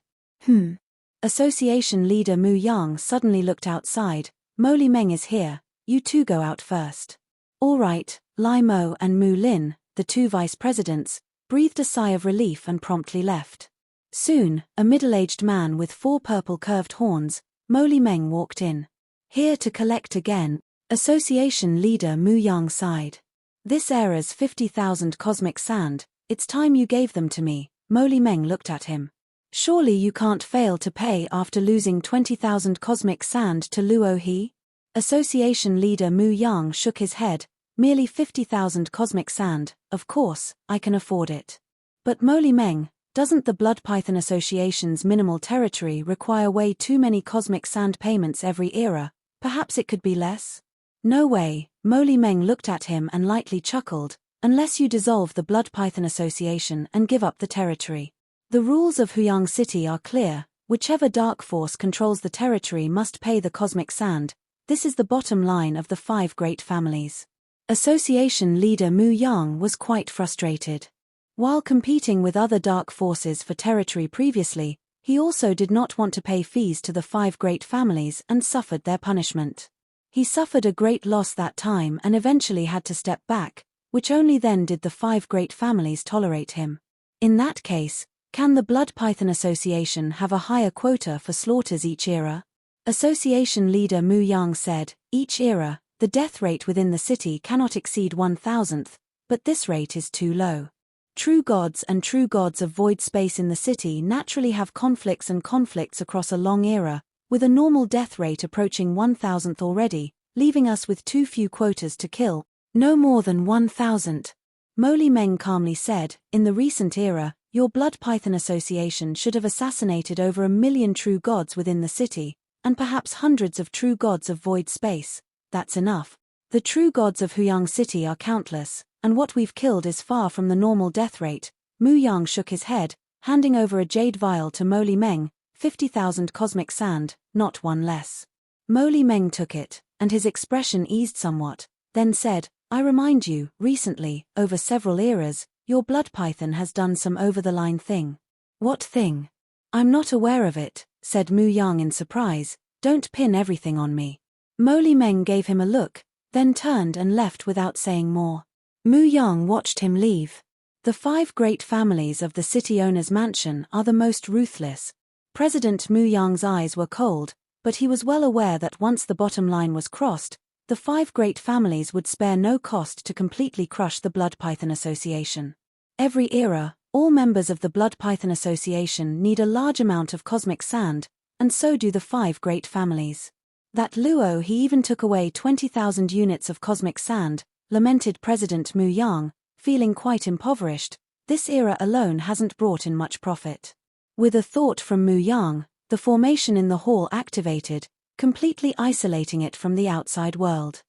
A: Association leader Mu Yang suddenly looked outside. Mo Li Meng is here, you two go out first. All right, Lai Mo and Mu Lin, the two vice presidents, breathed a sigh of relief and promptly left. Soon, a middle-aged man with 4 purple curved horns, Mo Li Meng walked in. Here to collect again, association leader Mu Yang sighed. This era's 50,000 cosmic sand, it's time you gave them to me. Mo Li Meng looked at him. Surely you can't fail to pay after losing 20,000 cosmic sand to Luo He? Association leader Mu Yang shook his head. Merely 50,000 cosmic sand, of course, I can afford it. But Mo Li Meng, doesn't the Blood Python Association's minimal territory require way too many cosmic sand payments every era? Perhaps it could be less? No way, Mo Li Meng looked at him and lightly chuckled, unless you dissolve the Blood Python Association and give up the territory. The rules of Huyang City are clear. Whichever dark force controls the territory must pay the cosmic sand. This is the bottom line of the 5 great families. Association leader Mu Yang was quite frustrated. While competing with other dark forces for territory previously, he also did not want to pay fees to the 5 great families and suffered their punishment. He suffered a great loss that time and eventually had to step back, which only then did the 5 great families tolerate him. In that case, can the Blood Python Association have a higher quota for slaughters each era? Association leader Mu Yang said, each era, the death rate within the city cannot exceed 1,000th, but this rate is too low. True gods and true gods of void space in the city naturally have conflicts across a long era, with a normal death rate approaching 1,000th already, leaving us with too few quotas to kill, no more than 1,000. Mo Li Meng calmly said, in the recent era, your Blood Python Association should have assassinated over 1 million true gods within the city, and perhaps hundreds of true gods of void space. That's enough. The true gods of Huyang City are countless, and what we've killed is far from the normal death rate. Mu Yang shook his head, handing over a jade vial to Mo Li Meng, 50,000 cosmic sand, not one less. Mo Li Meng took it, and his expression eased somewhat, then said, I remind you, recently, over several eras, your blood python has done some over-the-line thing. What thing? I'm not aware of it, said Mu Yang in surprise. Don't pin everything on me. Mo Li Meng gave him a look, then turned and left without saying more. Mu Yang watched him leave. The 5 great families of the city owner's mansion are the most ruthless. President Mu Yang's eyes were cold, but he was well aware that once the bottom line was crossed, the 5 great families would spare no cost to completely crush the Blood Python Association. Every era, all members of the Blood Python Association need a large amount of cosmic sand, and so do the 5 great families. That Luo he even took away 20,000 units of cosmic sand, lamented President Mu Yang, feeling quite impoverished. This era alone hasn't brought in much profit. With a thought from Mu Yang, the formation in the hall activated, completely isolating it from the outside world.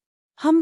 A: In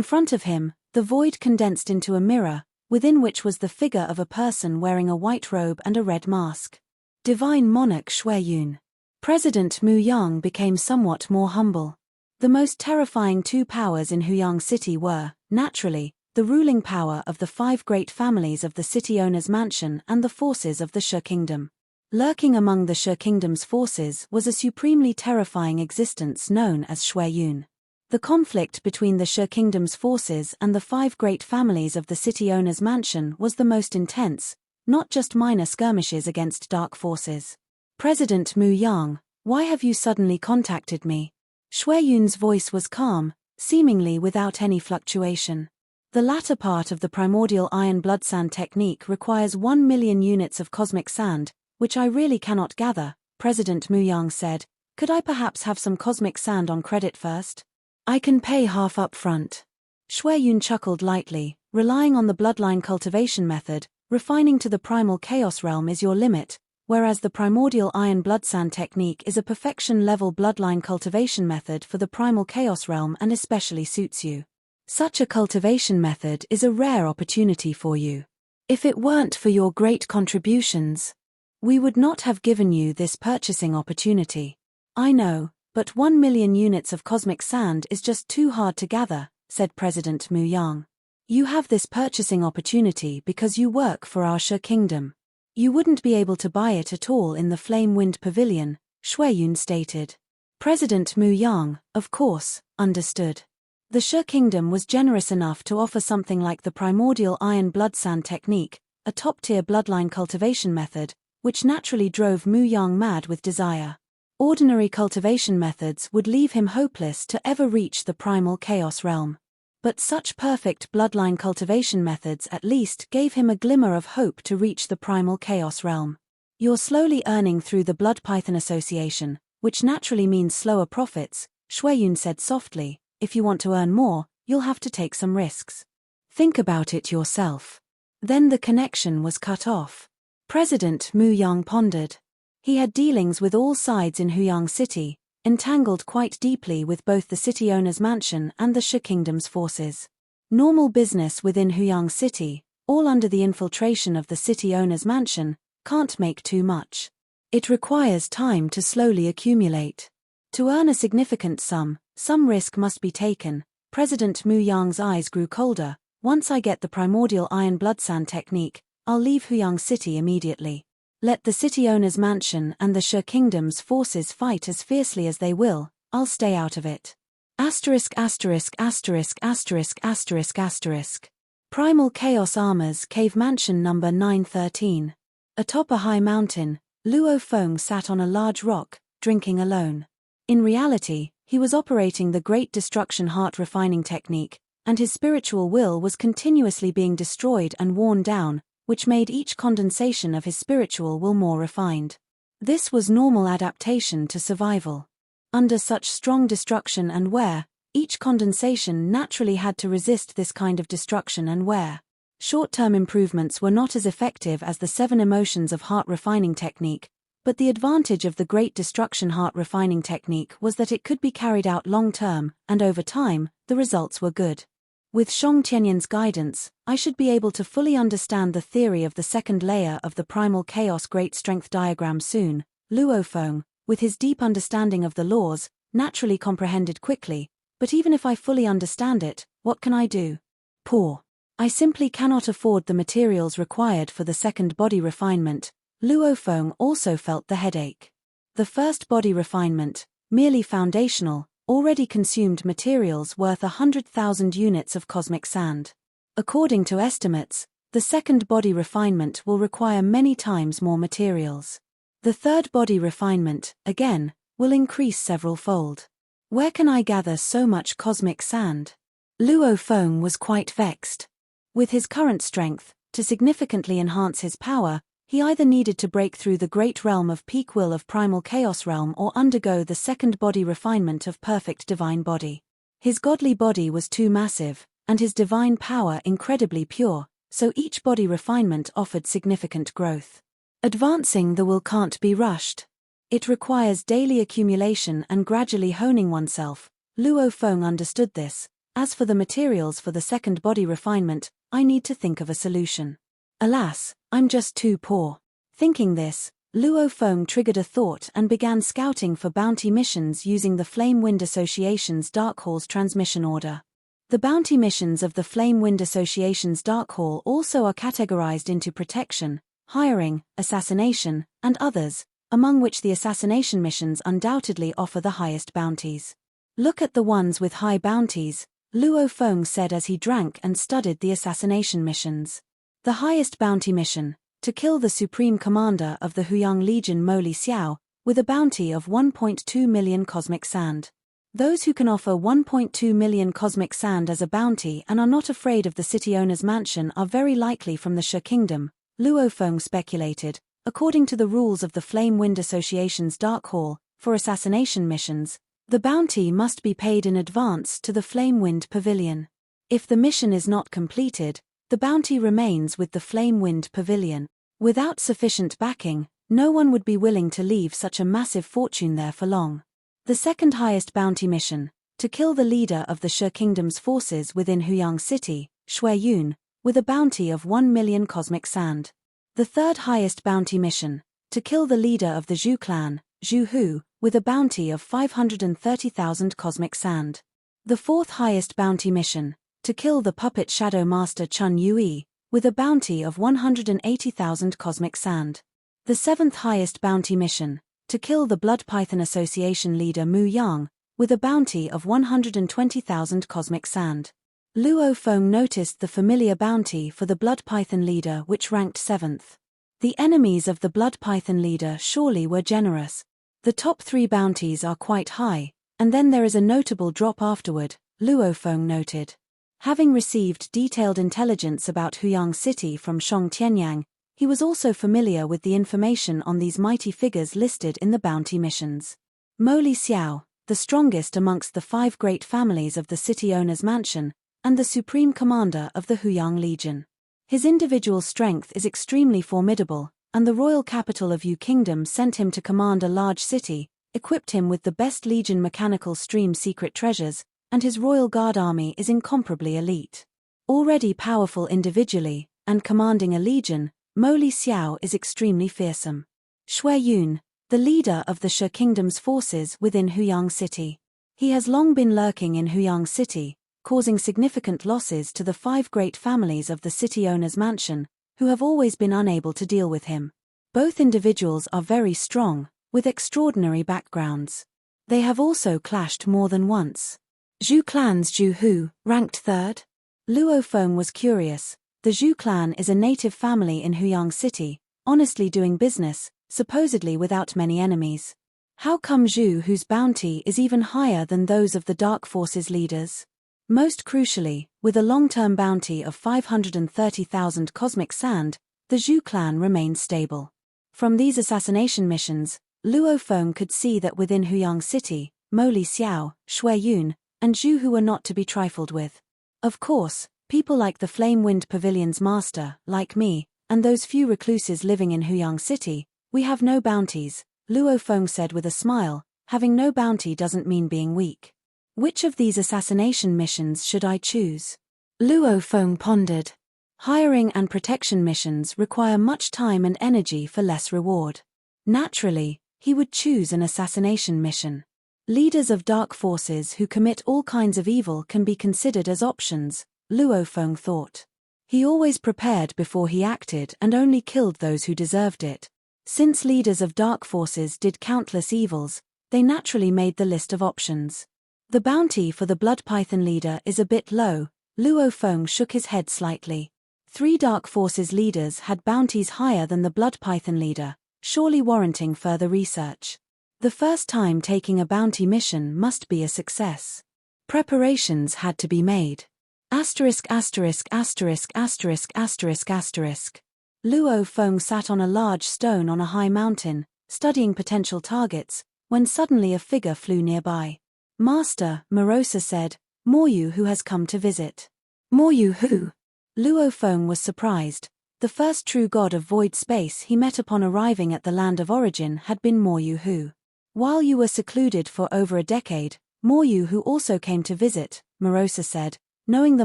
A: front of him, the void condensed into a mirror, within which was the figure of a person wearing a white robe and a red mask. Divine Monarch Shui Yun. President Mu Yang became somewhat more humble. The most terrifying 2 powers in Huyang City were, naturally, the ruling power of the 5 great families of the city owner's mansion and the forces of the Shi Kingdom. Lurking among the Shi Kingdom's forces was a supremely terrifying existence known as Shui Yun. The conflict between the Shi Kingdom's forces and the 5 great families of the city owner's mansion was the most intense, not just minor skirmishes against dark forces. President Mu Yang, why have you suddenly contacted me? Shui Yun's voice was calm, seemingly without any fluctuation. The latter part of the primordial iron blood sand technique requires 1 million units of cosmic sand, which I really cannot gather, President Mu Yang said. Could I perhaps have some cosmic sand on credit first? I can pay half up front. Shui Yun chuckled lightly, relying on the bloodline cultivation method, refining to the primal chaos realm is your limit, whereas the primordial iron blood sand technique is a perfection-level bloodline cultivation method for the primal chaos realm and especially suits you. Such a cultivation method is a rare opportunity for you. If it weren't for your great contributions, we would not have given you this purchasing opportunity. I know, but 1 million units of cosmic sand is just too hard to gather, said President Mu Yang. You have this purchasing opportunity because you work for our Shi Kingdom. You wouldn't be able to buy it at all in the Flame Wind Pavilion, Shui Yun stated. President Mu Yang, of course, understood. The Shi Kingdom was generous enough to offer something like the primordial iron blood sand technique, a top-tier bloodline cultivation method, which naturally drove Mu Yang mad with desire. Ordinary cultivation methods would leave him hopeless to ever reach the primal chaos realm. But such perfect bloodline cultivation methods at least gave him a glimmer of hope to reach the primal chaos realm. You're slowly earning through the Blood Python Association, which naturally means slower profits, Shui Yun said softly. If you want to earn more, you'll have to take some risks. Think about it yourself. Then the connection was cut off. President Mu Yang pondered. He had dealings with all sides in Huyang City, entangled quite deeply with both the city owner's mansion and the Shi Kingdom's forces. Normal business within Huyang City, all under the infiltration of the city owner's mansion, can't make too much. It requires time to slowly accumulate. To earn a significant sum, some risk must be taken. President Mu Yang's eyes grew colder. Once I get the primordial iron blood sand technique, I'll leave Huyang City immediately. Let the city owner's mansion and the Shi Kingdom's forces fight as fiercely as they will, I'll stay out of it. *******************************************************************************************************************ğ Atop a high mountain, Luo Feng sat on a large rock, drinking alone. In reality, he was operating the Great Destruction Heart Refining Technique, and his spiritual will was continuously being destroyed and worn down, which made each condensation of his spiritual will more refined. This was normal adaptation to survival. Under such strong destruction and wear, each condensation naturally had to resist this kind of destruction and wear. Short-term improvements were not as effective as the 7 emotions of heart refining technique, but the advantage of the Great Destruction Heart Refining Technique was that it could be carried out long-term, and over time, the results were good. With Shong Tianyan's guidance, I should be able to fully understand the theory of the second layer of the Primal Chaos Great Strength diagram soon. Luo Feng, with his deep understanding of the laws, naturally comprehended quickly. But even if I fully understand it, what can I do? Poor. I simply cannot afford the materials required for the second body refinement. Luo Feng also felt the headache. The first body refinement, merely foundational, already consumed materials worth 100,000 units of cosmic sand. According to estimates, the second body refinement will require many times more materials. The third body refinement, again, will increase several-fold. Where can I gather so much cosmic sand? Luo Feng was quite vexed. With his current strength, to significantly enhance his power, he either needed to break through the great realm of peak will of primal chaos realm or undergo the second body refinement of perfect divine body. His godly body was too massive, and his divine power incredibly pure, so each body refinement offered significant growth. Advancing the will can't be rushed. It requires daily accumulation and gradually honing oneself. Luo Feng understood this. As for the materials for the second body refinement, I need to think of a solution. Alas, I'm just too poor. Thinking this, Luo Feng triggered a thought and began scouting for bounty missions using the Flame Wind Association's Dark Hall's transmission order. The bounty missions of the Flame Wind Association's Dark Hall also are categorized into protection, hiring, assassination, and others, among which the assassination missions undoubtedly offer the highest bounties. Look at the ones with high bounties, Luo Feng said as he drank and studied the assassination missions. The highest bounty mission, to kill the Supreme Commander of the Huyang Legion Mo Li Xiao, with a bounty of 1.2 million cosmic sand. Those who can offer 1.2 million cosmic sand as a bounty and are not afraid of the city owner's mansion are very likely from the Shi Kingdom, Luo Feng speculated. According to the rules of the Flame Wind Association's Dark Hall, for assassination missions, the bounty must be paid in advance to the Flame Wind Pavilion. If the mission is not completed, the bounty remains with the Flame Wind Pavilion. Without sufficient backing, no one would be willing to leave such a massive fortune there for long. The second highest bounty mission, to kill the leader of the Shi Kingdom's forces within Huyang City, Shui Yun, with a bounty of 1 million cosmic sand. The third highest bounty mission, to kill the leader of the Zhu clan, Zhu Hu, with a bounty of 530,000 cosmic sand. The fourth highest bounty mission, to kill the puppet shadow master Chun Yui, with a bounty of 180,000 cosmic sand. The seventh highest bounty mission, to kill the Blood Python Association leader Mu Yang, with a bounty of 120,000 cosmic sand. Luo Feng noticed the familiar bounty for the Blood Python leader which ranked 7th. The enemies of the Blood Python leader surely were generous. The top 3 bounties are quite high, and then there is a notable drop afterward, Luo Feng noted. Having received detailed intelligence about Huyang City from Shong Tianyang, he was also familiar with the information on these mighty figures listed in the bounty missions. Mo Li Xiao, the strongest amongst the 5 great families of the city owner's mansion, and the supreme commander of the Huyang Legion. His individual strength is extremely formidable, and the royal capital of Yu Kingdom sent him to command a large city, equipped him with the best Legion mechanical stream secret treasures, and his royal guard army is incomparably elite. Already powerful individually, and commanding a legion, Mo Li Xiao is extremely fearsome. Shui Yun, the leader of the Shi Kingdom's forces within Huyang City. He has long been lurking in Huyang City, causing significant losses to the 5 great families of the city owner's mansion, who have always been unable to deal with him. Both individuals are very strong, with extraordinary backgrounds. They have also clashed more than once. Zhu clan's Zhu Hu, ranked 3rd? Luo Feng was curious. The Zhu clan is a native family in Huyang City, honestly doing business, supposedly without many enemies. How come Zhu Hu's bounty is even higher than those of the Dark Forces leaders? Most crucially, with a long-term bounty of 530,000 cosmic sand, the Zhu clan remains stable. From these assassination missions, Luo Feng could see that within Huyang City, Mo Li Xiao, Shui Yun, and Zhu Hu are not to be trifled with. Of course, people like the Flame Wind Pavilion's master, like me, and those few recluses living in Huyang City, we have no bounties, Luo Feng said with a smile. Having no bounty doesn't mean being weak. Which of these assassination missions should I choose? Luo Feng pondered. Hiring and protection missions require much time and energy for less reward. Naturally, he would choose an assassination mission. Leaders of dark forces who commit all kinds of evil can be considered as options, Luo Feng thought. He always prepared before he acted and only killed those who deserved it. Since leaders of dark forces did countless evils, they naturally made the list of options. The bounty for the blood python leader is a bit low, Luo Feng shook his head slightly. 3 dark forces leaders had bounties higher than the blood python leader, surely warranting further research. The first time taking a bounty mission must be a success. Preparations had to be made. Asterisk asterisk asterisk asterisk asterisk asterisk. Luo Feng sat on a large stone on a high mountain, studying potential targets, when suddenly a figure flew nearby. Master, Morosa said, Moryu who has come to visit. Moryu who? Luo Feng was surprised. The first true god of void space he met upon arriving at the land of origin had been Moryu who. While you were secluded for over a decade, Moryu who also came to visit, Morosa said. Knowing the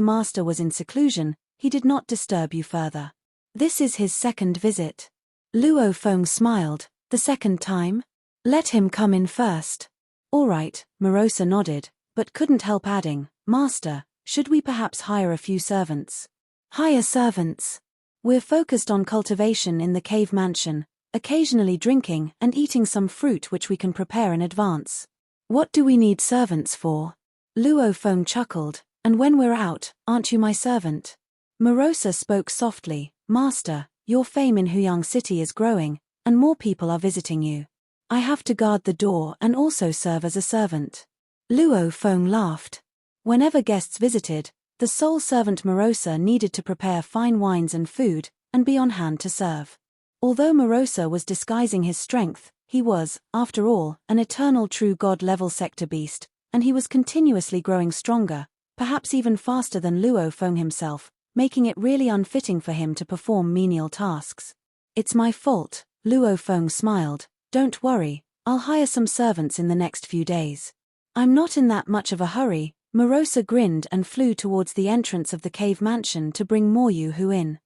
A: master was in seclusion, he did not disturb you further. This is his second visit. Luo Feng smiled. The second time? Let him come in first. All right, Morosa nodded, but couldn't help adding, Master, should we perhaps hire a few servants? Hire servants. We're focused on cultivation in the cave mansion, occasionally drinking and eating some fruit which we can prepare in advance. What do we need servants for? Luo Feng chuckled, and when we're out, aren't you my servant? Morosa spoke softly, Master, your fame in Huyang City is growing, and more people are visiting you. I have to guard the door and also serve as a servant. Luo Feng laughed. Whenever guests visited, the sole servant Morosa needed to prepare fine wines and food, and be on hand to serve. Although Morosa was disguising his strength, he was, after all, an eternal true god-level sector beast, and he was continuously growing stronger, perhaps even faster than Luo Feng himself, making it really unfitting for him to perform menial tasks. It's my fault, Luo Feng smiled. Don't worry, I'll hire some servants in the next few days. I'm not in that much of a hurry. Morosa grinned and flew towards the entrance of the cave mansion to bring Moryu who in.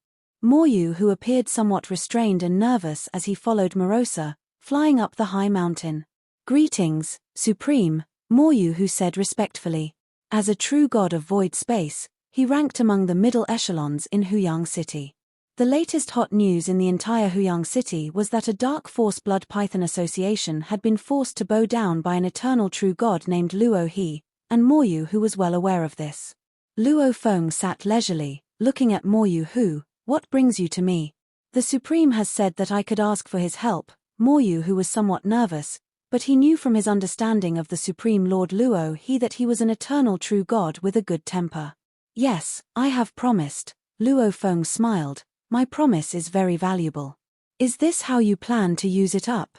A: Moryu who appeared somewhat restrained and nervous as he followed Morosa, flying up the high mountain. Greetings, Supreme, Moryu who said respectfully. As a true god of void space, he ranked among the middle echelons in Huyang City. The latest hot news in the entire Huyang City was that a Dark Force Blood Python Association had been forced to bow down by an eternal true god named Luo He, and Moryu who was well aware of this. Luo Feng sat leisurely, looking at Moryu who, what brings you to me? The Supreme has said that I could ask for his help. Moryu who was somewhat nervous, but he knew from his understanding of the Supreme Lord Luo He that he was an eternal true god with a good temper. Yes, I have promised, Luo Feng smiled. My promise is very valuable. Is this how you plan to use it up?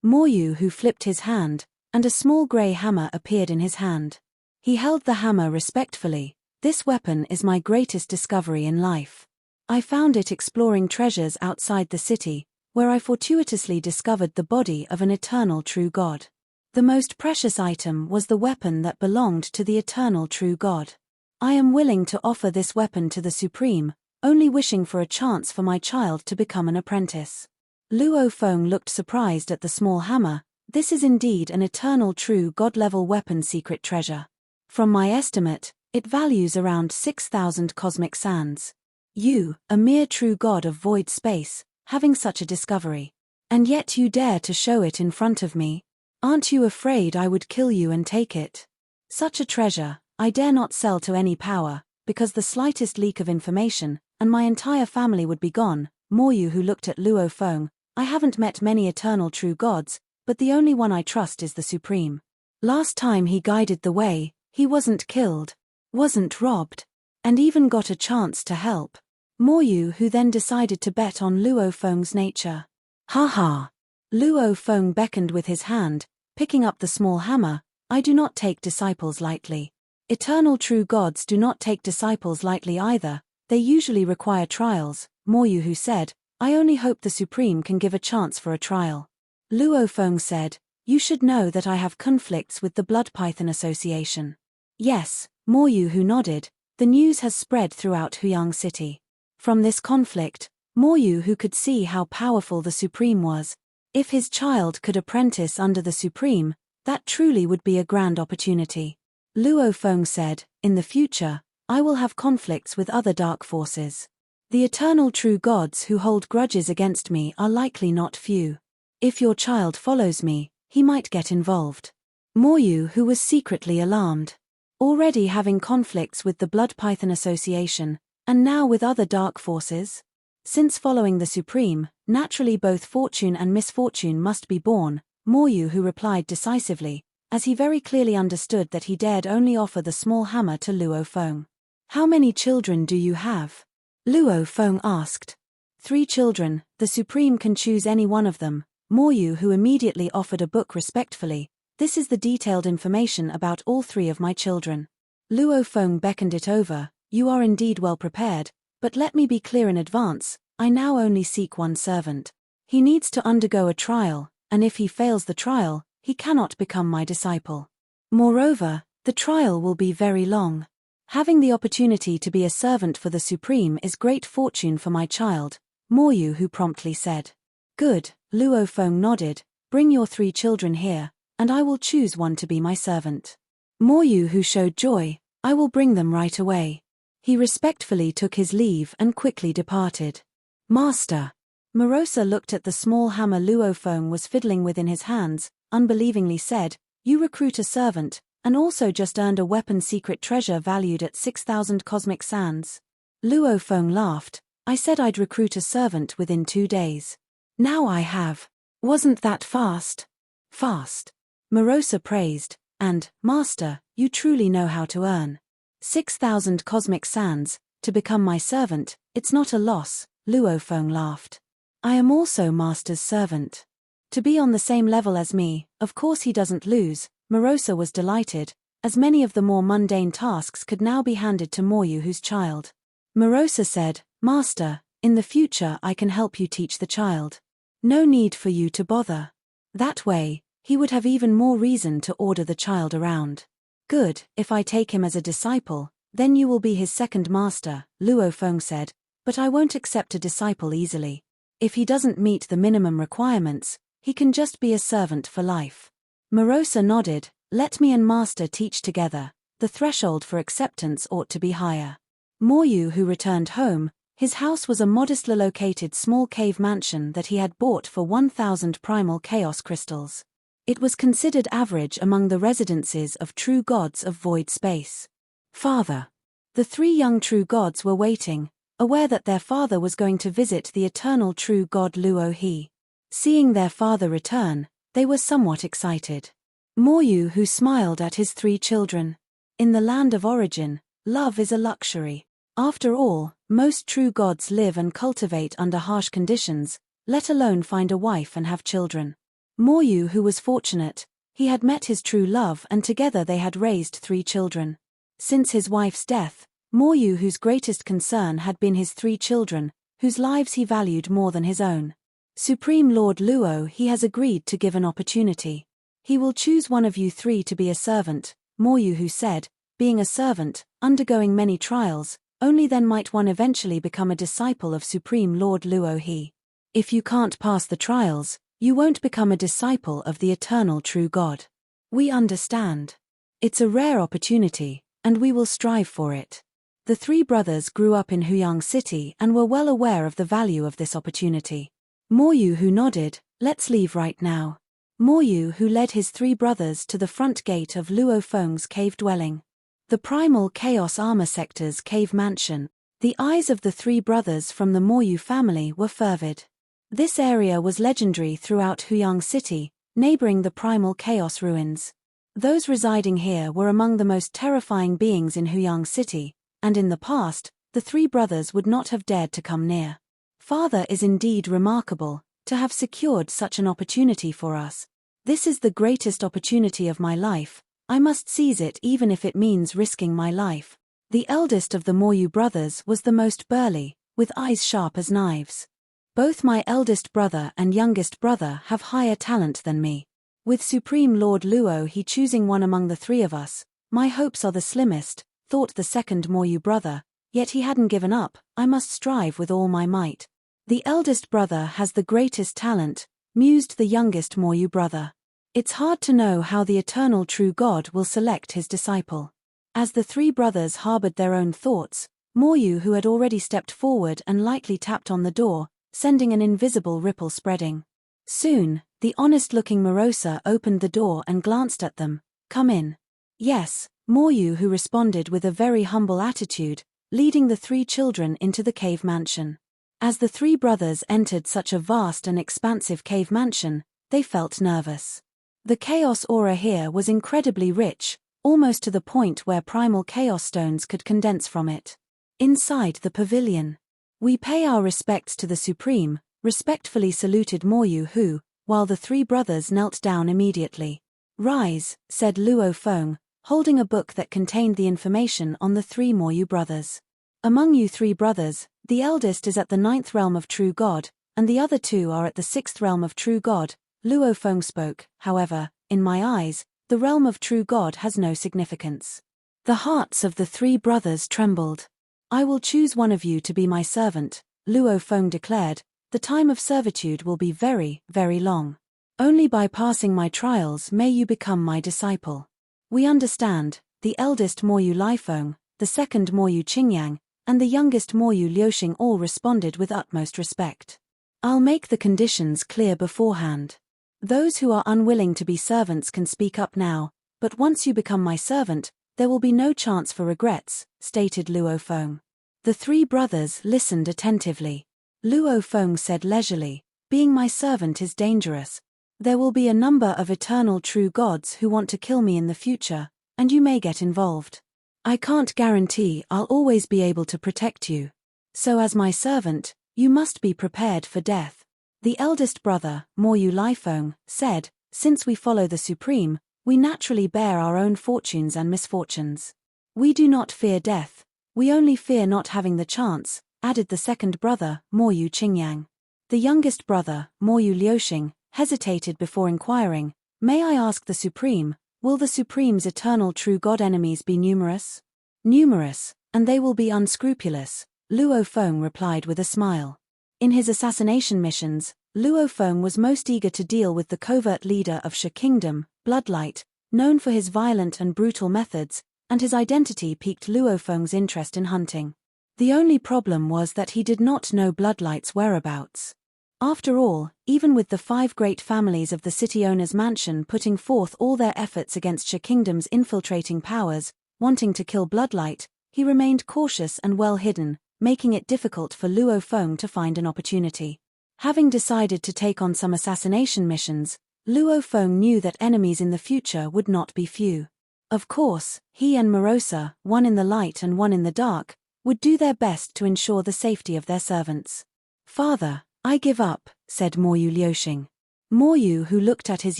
A: Moryu who flipped his hand, and a small grey hammer appeared in his hand. He held the hammer respectfully. This weapon is my greatest discovery in life. I found it exploring treasures outside the city, where I fortuitously discovered the body of an eternal true god. The most precious item was the weapon that belonged to the eternal true god. I am willing to offer this weapon to the Supreme, only wishing for a chance for my child to become an apprentice. Luo Feng looked surprised at the small hammer. This is indeed an eternal true god-level weapon secret treasure. From my estimate, it values around 6,000 cosmic sands. You, a mere true god of void space, having such a discovery. And yet you dare to show it in front of me? Aren't you afraid I would kill you and take it? Such a treasure, I dare not sell to any power, because the slightest leak of information, and my entire family would be gone. Moryu who looked at Luo Feng, I haven't met many eternal true gods, but the only one I trust is the Supreme. Last time he guided the way, he wasn't killed, wasn't robbed, and even got a chance to help. Moryu who then decided to bet on Luo Feng's nature. Ha ha! Luo Feng beckoned with his hand, picking up the small hammer. I do not take disciples lightly. Eternal true gods do not take disciples lightly either. They usually require trials, Moryu who said. I only hope the Supreme can give a chance for a trial. Luo Feng said, you should know that I have conflicts with the Blood Python Association. Yes, Moryu who nodded. The news has spread throughout Huyang City. From this conflict, Moryu who could see how powerful the Supreme was. If his child could apprentice under the Supreme, That truly would be a grand opportunity. Luo Feng said, in the future, I will have conflicts with other dark forces. The eternal true gods who hold grudges against me are likely not few. If your child follows me, he might get involved. Moryu, who was secretly alarmed. Already having conflicts with the Blood Python Association, and now with other dark forces? Since following the Supreme, naturally both fortune and misfortune must be born, Moryu who replied decisively, as he very clearly understood that he dared only offer the small hammer to Luo Feng. How many children do you have? Luo Feng asked. 3 children, the Supreme can choose any one of them. Moryu who immediately offered a book respectfully. This is the detailed information about all 3 of my children. Luo Feng beckoned it over. You are indeed well prepared, but let me be clear in advance, I now only seek one servant. He needs to undergo a trial, and if he fails the trial, he cannot become my disciple. Moreover, the trial will be very long. Having the opportunity to be a servant for the Supreme is great fortune for my child, Moryu who promptly said. Good, Luo Feng nodded, bring your 3 children here, and I will choose one to be my servant. Moryu who showed joy, I will bring them right away. He respectfully took his leave and quickly departed. Master. Morosa looked at the small hammer Luo Feng was fiddling with in his hands, unbelievingly said, you recruit a servant, and also just earned a weapon secret treasure valued at 6,000 cosmic sands. Luo Feng laughed, I said I'd recruit a servant within 2 days. Now I have. Wasn't that fast? Fast. Morosa praised, and, Master, you truly know how to earn 6,000 cosmic sands, to become my servant, it's not a loss, Luo Feng laughed. I am also Master's servant. To be on the same level as me, of course he doesn't lose. Morosa was delighted, as many of the more mundane tasks could now be handed to Moryu whose child. Morosa said, Master, in the future I can help you teach the child. No need for you to bother. That way, he would have even more reason to order the child around. Good, if I take him as a disciple, then you will be his second master, Luo Feng said, but I won't accept a disciple easily. If he doesn't meet the minimum requirements, he can just be a servant for life. Morosa nodded, let me and Master teach together, the threshold for acceptance ought to be higher. Moryu who returned home, his house was a modestly located small cave mansion that he had bought for 1,000 primal chaos crystals. It was considered average among the residences of true gods of void space. Father. The 3 young true gods were waiting, aware that their father was going to visit the eternal true god Luo He. Seeing their father return, they were somewhat excited. Moryu who smiled at his 3 children. In the land of origin, love is a luxury. After all, most true gods live and cultivate under harsh conditions, let alone find a wife and have children. Moryu who was fortunate, he had met his true love and together they had raised 3 children. Since his wife's death, Moryu whose greatest concern had been his 3 children, whose lives he valued more than his own. Supreme Lord Luo He has agreed to give an opportunity. He will choose one of you 3 to be a servant, Moryu who said, being a servant, undergoing many trials, only then might one eventually become a disciple of Supreme Lord Luo He. If you can't pass the trials, you won't become a disciple of the eternal true God. We understand. It's a rare opportunity, and we will strive for it. The 3 brothers grew up in Huyang City and were well aware of the value of this opportunity. Moryu who nodded, let's leave right now. Moryu who led his 3 brothers to the front gate of Luo Feng's cave dwelling. The primal chaos armor sector's cave mansion. The eyes of the 3 brothers from the Moryu family were fervid. This area was legendary throughout Huyang City, neighboring the primal chaos ruins. Those residing here were among the most terrifying beings in Huyang City, and in the past, the 3 brothers would not have dared to come near. Father is indeed remarkable, to have secured such an opportunity for us. This is the greatest opportunity of my life, I must seize it even if it means risking my life. The eldest of the Moryu brothers was the most burly, with eyes sharp as knives. Both my eldest brother and youngest brother have higher talent than me. With Supreme Lord Luo He choosing one among the 3 of us, my hopes are the slimmest, thought the second Moryu brother, yet he hadn't given up, I must strive with all my might. The eldest brother has the greatest talent, mused the youngest Moryu brother. It's hard to know how the eternal true God will select his disciple. As the three brothers harbored their own thoughts, Moryu, who had already stepped forward and lightly tapped on the door, sending an invisible ripple spreading. Soon, the honest-looking Morosa opened the door and glanced at them. "Come in." "Yes," Moryu, who responded with a very humble attitude, leading the three children into the cave mansion. As the three brothers entered such a vast and expansive cave mansion, they felt nervous. The chaos aura here was incredibly rich, almost to the point where primal chaos stones could condense from it. Inside the pavilion, "We pay our respects to the Supreme," respectfully saluted Moryu, who, while the three brothers knelt down immediately. "Rise," said Luo Feng, holding a book that contained the information on the three Moryu brothers. "Among you three brothers, the eldest is at the 9th realm of True God, and the other two are at the 6th realm of True God," Luo Feng spoke. "However, in my eyes, the realm of True God has no significance." The hearts of the three brothers trembled. "I will choose one of you to be my servant," Luo Feng declared. "The time of servitude will be very, very long. Only by passing my trials may you become my disciple." "We understand," the eldest Moryu Lifeng, the second Moryu Qingyang, and the youngest Moryu Liuxing all responded with utmost respect. "I'll make the conditions clear beforehand. Those who are unwilling to be servants can speak up now, but once you become my servant, there will be no chance for regrets," stated Luo Feng. The three brothers listened attentively. Luo Feng said leisurely, "Being my servant is dangerous. There will be a number of eternal true gods who want to kill me in the future, and you may get involved. I can't guarantee I'll always be able to protect you. So as my servant, you must be prepared for death." The eldest brother, Moryu Lifeng, said, "Since we follow the Supreme, we naturally bear our own fortunes and misfortunes. We do not fear death, we only fear not having the chance," added the second brother, Moryu Qingyang. The youngest brother, Moryu Liuxing, hesitated before inquiring, "May I ask the Supreme, will the Supreme's eternal true God enemies be numerous?" "Numerous, and they will be unscrupulous," Luo Feng replied with a smile. In his assassination missions, Luo Feng was most eager to deal with the covert leader of Shi Kingdom, Bloodlight, known for his violent and brutal methods, and his identity piqued Luo Feng's interest in hunting. The only problem was that he did not know Bloodlight's whereabouts. After all, even with the 5 great families of the city owner's mansion putting forth all their efforts against Shi Kingdom's infiltrating powers, wanting to kill Bloodlight, he remained cautious and well hidden, making it difficult for Luo Feng to find an opportunity. Having decided to take on some assassination missions, Luo Feng knew that enemies in the future would not be few. Of course, he and Morosa, one in the light and one in the dark, would do their best to ensure the safety of their servants. "Father, I give up," said Moryu Liuxing. Moryu, who looked at his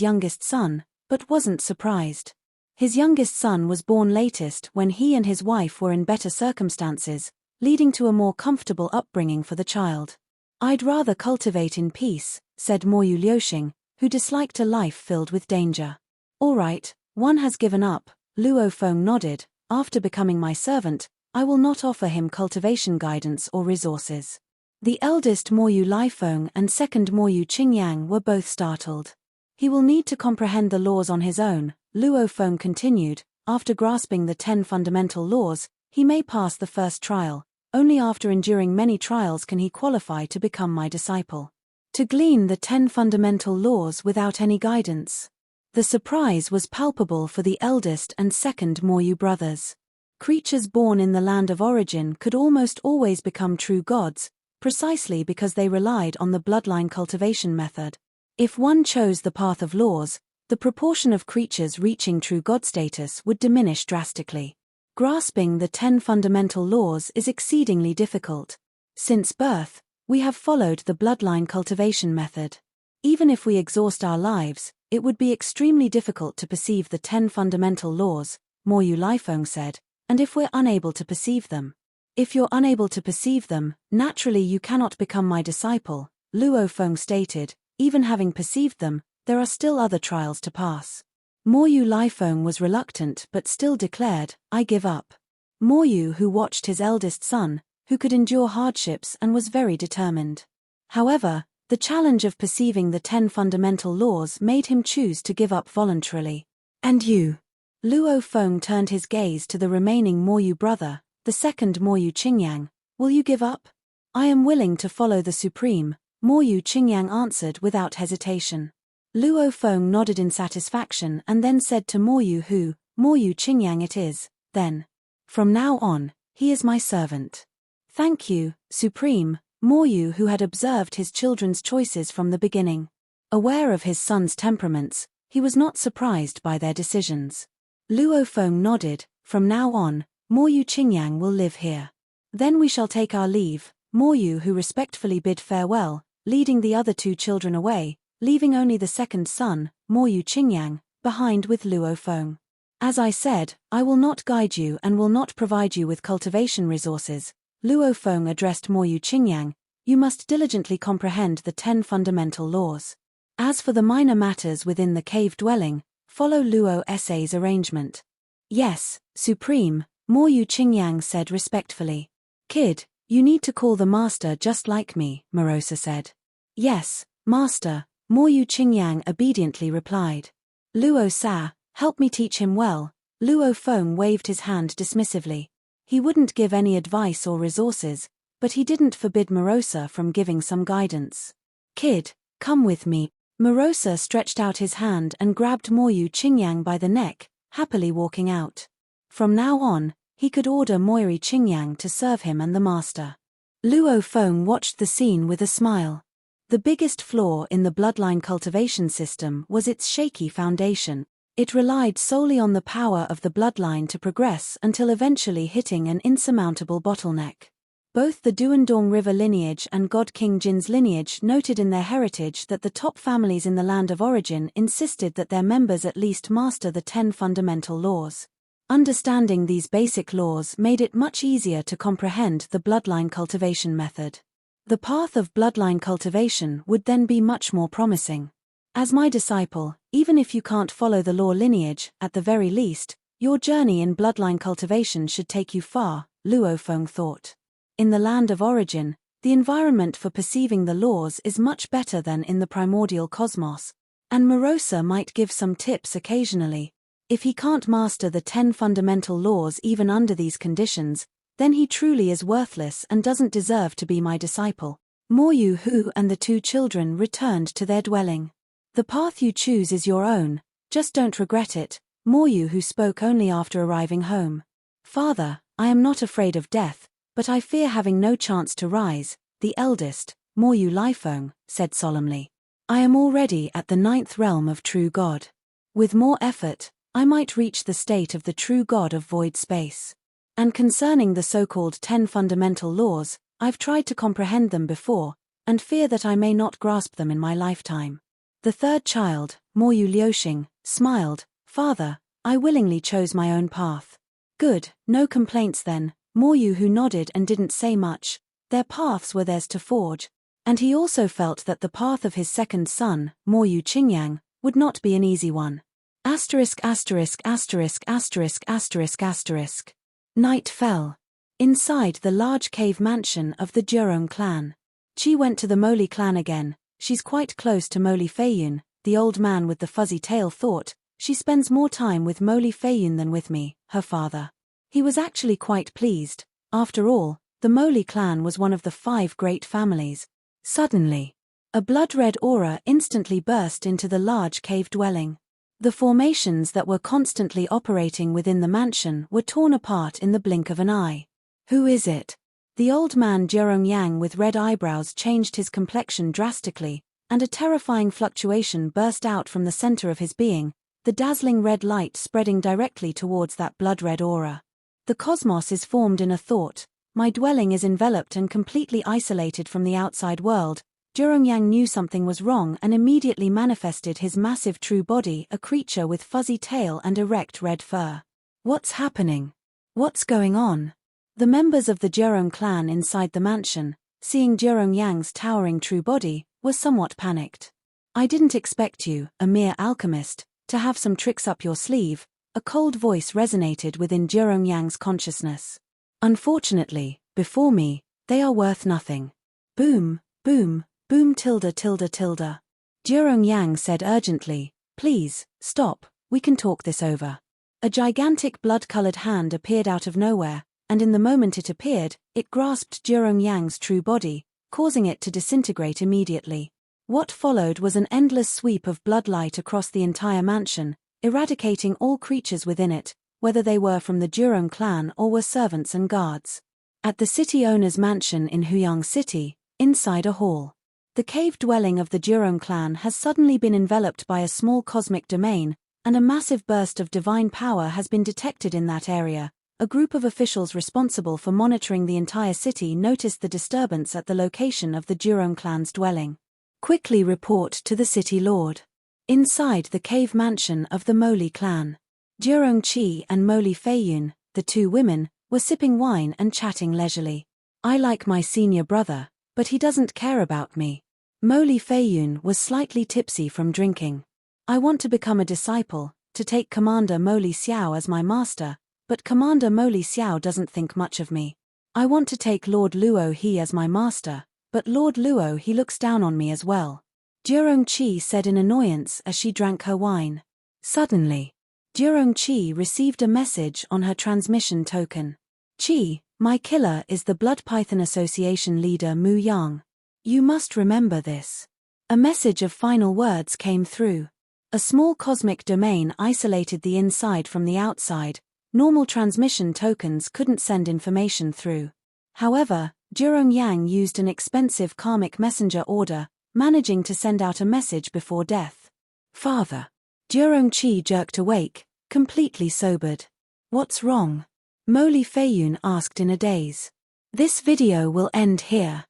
A: youngest son, but wasn't surprised. His youngest son was born latest when he and his wife were in better circumstances, leading to a more comfortable upbringing for the child. "I'd rather cultivate in peace," said Moryu Liuxing, who disliked a life filled with danger. "All right, one has given up," Luo Feng nodded. "After becoming my servant, I will not offer him cultivation guidance or resources." The eldest Moryu Lifeng and second Moryu Qingyang were both startled. "He will need to comprehend the laws on his own," Luo Feng continued. "After grasping the 10 fundamental laws, he may pass the first trial. Only after enduring many trials can he qualify to become my disciple." To glean the 10 fundamental laws without any guidance. The surprise was palpable for the eldest and second Moryu brothers. Creatures born in the land of origin could almost always become true gods, precisely because they relied on the bloodline cultivation method. If one chose the path of laws, the proportion of creatures reaching true god status would diminish drastically. Grasping the 10 fundamental laws is exceedingly difficult. Since birth, we have followed the bloodline cultivation method. Even if we exhaust our lives, it would be extremely difficult to perceive the 10 fundamental laws, Moryu Lifeng said, and if we're unable to perceive them. "If you're unable to perceive them, naturally you cannot become my disciple," Luo Feng stated. "Even having perceived them, there are still other trials to pass." Moryu Lifeng was reluctant but still declared, "I give up." Moryu, who watched his eldest son, who could endure hardships and was very determined. However, The challenge of perceiving the 10 fundamental laws made him choose to give up voluntarily. And you? Luo Feng turned his gaze to the remaining Moyu brother, the second Moyu Qingyang. Will you give up? I am willing to follow the Supreme, Moyu Qingyang answered without hesitation. Luo Feng nodded in satisfaction and then said to Moyu Hu, Moyu Qingyang it is, then. From now on, he is my servant. Thank you, Supreme, Moyu Hu had observed his children's choices from the beginning. Aware of his son's temperaments, he was not surprised by their decisions. Luo Feng nodded, from now on, Moyu Qingyang will live here. Then we shall take our leave, Moyu Hu respectfully bid farewell, leading the other 2 children away, leaving only the second son, Moyu Qingyang, behind with Luo Feng. As I said, I will not guide you and will not provide you with cultivation resources, Luo Feng addressed Moyu Qingyang. You must diligently comprehend the 10 fundamental laws. As for the minor matters within the cave dwelling, follow Luo Sa's arrangement. Yes, Supreme, Moyu Qingyang said respectfully. Kid, you need to call the master just like me, Morosa said. Yes, master, Moyu Qingyang obediently replied. Luo Sa, help me teach him well. Luo Feng waved his hand dismissively. He wouldn't give any advice or resources, but he didn't forbid Morosa from giving some guidance. Kid, come with me. Morosa stretched out his hand and grabbed Moyu Qingyang by the neck, happily walking out. From now on, he could order Moiri Qingyang to serve him and the master. Luo Feng watched the scene with a smile. The biggest flaw in the bloodline cultivation system was its shaky foundation. It relied solely on the power of the bloodline to progress until eventually hitting an insurmountable bottleneck. Both the Duandong River lineage and God King Jin's lineage noted in their heritage that the top families in the land of origin insisted that their members at least master the 10 fundamental laws. Understanding these basic laws made it much easier to comprehend the bloodline cultivation method. The path of bloodline cultivation would then be much more promising. As my disciple, even if you can't follow the law lineage, at the very least, your journey in bloodline cultivation should take you far, Luo Feng thought. In the land of origin, the environment for perceiving the laws is much better than in the primordial cosmos, and Morosa might give some tips occasionally. If he can't master the 10 fundamental laws even under these conditions, then he truly is worthless and doesn't deserve to be my disciple. Moyu Hu and the 2 children returned to their dwelling. The path you choose is your own, just don't regret it, Moyu Hu spoke only after arriving home. Father, I am not afraid of death, but I fear having no chance to rise, the eldest, Moyu Lifeng, said solemnly. I am already at the 9th realm of true God. With more effort, I might reach the state of the true God of void space. And concerning the so-called 10 fundamental laws, I've tried to comprehend them before, and fear that I may not grasp them in my lifetime. The 3rd child, Moyu Liuxing, smiled. Father, I willingly chose my own path. Good, no complaints then, Moyu Hu nodded and didn't say much. Their paths were theirs to forge, and he also felt that the path of his second son, Moyu Qingyang, would not be an easy one. Asterisk asterisk asterisk asterisk asterisk asterisk. Night fell. Inside the large cave mansion of the Jurong clan. Chi went to the Moli clan again. She's quite close to Moli Feiyun, the old man with the fuzzy tail thought. She spends more time with Moli Feiyun than with me, her father. He was actually quite pleased. After all, the Moli clan was one of the 5 great families. Suddenly, a blood-red aura instantly burst into the large cave dwelling. The formations that were constantly operating within the mansion were torn apart in the blink of an eye. Who is it? The old man Jurong Yang with red eyebrows changed his complexion drastically, and a terrifying fluctuation burst out from the center of his being, the dazzling red light spreading directly towards that blood-red aura. The cosmos is formed in a thought. My dwelling is enveloped and completely isolated from the outside world. Jurong Yang knew something was wrong and immediately manifested his massive true body, a creature with fuzzy tail and erect red fur. What's happening? What's going on? The members of the Jurong clan inside the mansion, seeing Jurong Yang's towering true body, were somewhat panicked. I didn't expect you, a mere alchemist, to have some tricks up your sleeve, a cold voice resonated within Jurong Yang's consciousness. Unfortunately, before me, they are worth nothing. Boom, boom. Boom tilde tilde tilde. Jurong Yang said urgently, "Please, stop, we can talk this over." A gigantic blood-colored hand appeared out of nowhere, and in the moment it appeared, it grasped Jurong Yang's true body, causing it to disintegrate immediately. What followed was an endless sweep of bloodlight across the entire mansion, eradicating all creatures within it, whether they were from the Jurong clan or were servants and guards. At the city owner's mansion in Huyang City, inside a hall, the cave dwelling of the Jurong clan has suddenly been enveloped by a small cosmic domain, and a massive burst of divine power has been detected in that area. A group of officials responsible for monitoring the entire city noticed the disturbance at the location of the Jurong clan's dwelling. Quickly report to the city lord. Inside the cave mansion of the Moli clan, Jurong Chi and Moli Feiyun, the two women, were sipping wine and chatting leisurely. "I like my senior brother, but he doesn't care about me." Moli Feiyun was slightly tipsy from drinking. "I want to become a disciple, to take Commander Moli Xiao as my master, but Commander Moli Xiao doesn't think much of me. I want to take Lord Luo He as my master, but Lord Luo He looks down on me as well," Jurong Chi said in annoyance as she drank her wine. Suddenly, Jurong Chi received a message on her transmission token. "Chi, my killer is the Blood Python Association leader Mu Yang. You must remember this." A message of final words came through. A small cosmic domain isolated the inside from the outside. Normal transmission tokens couldn't send information through. However, Jurong Yang used an expensive karmic messenger order, managing to send out a message before death. "Father." Jurong Chi jerked awake, completely sobered. "What's wrong?" Moli Feiyun asked in a daze. "This video will end here.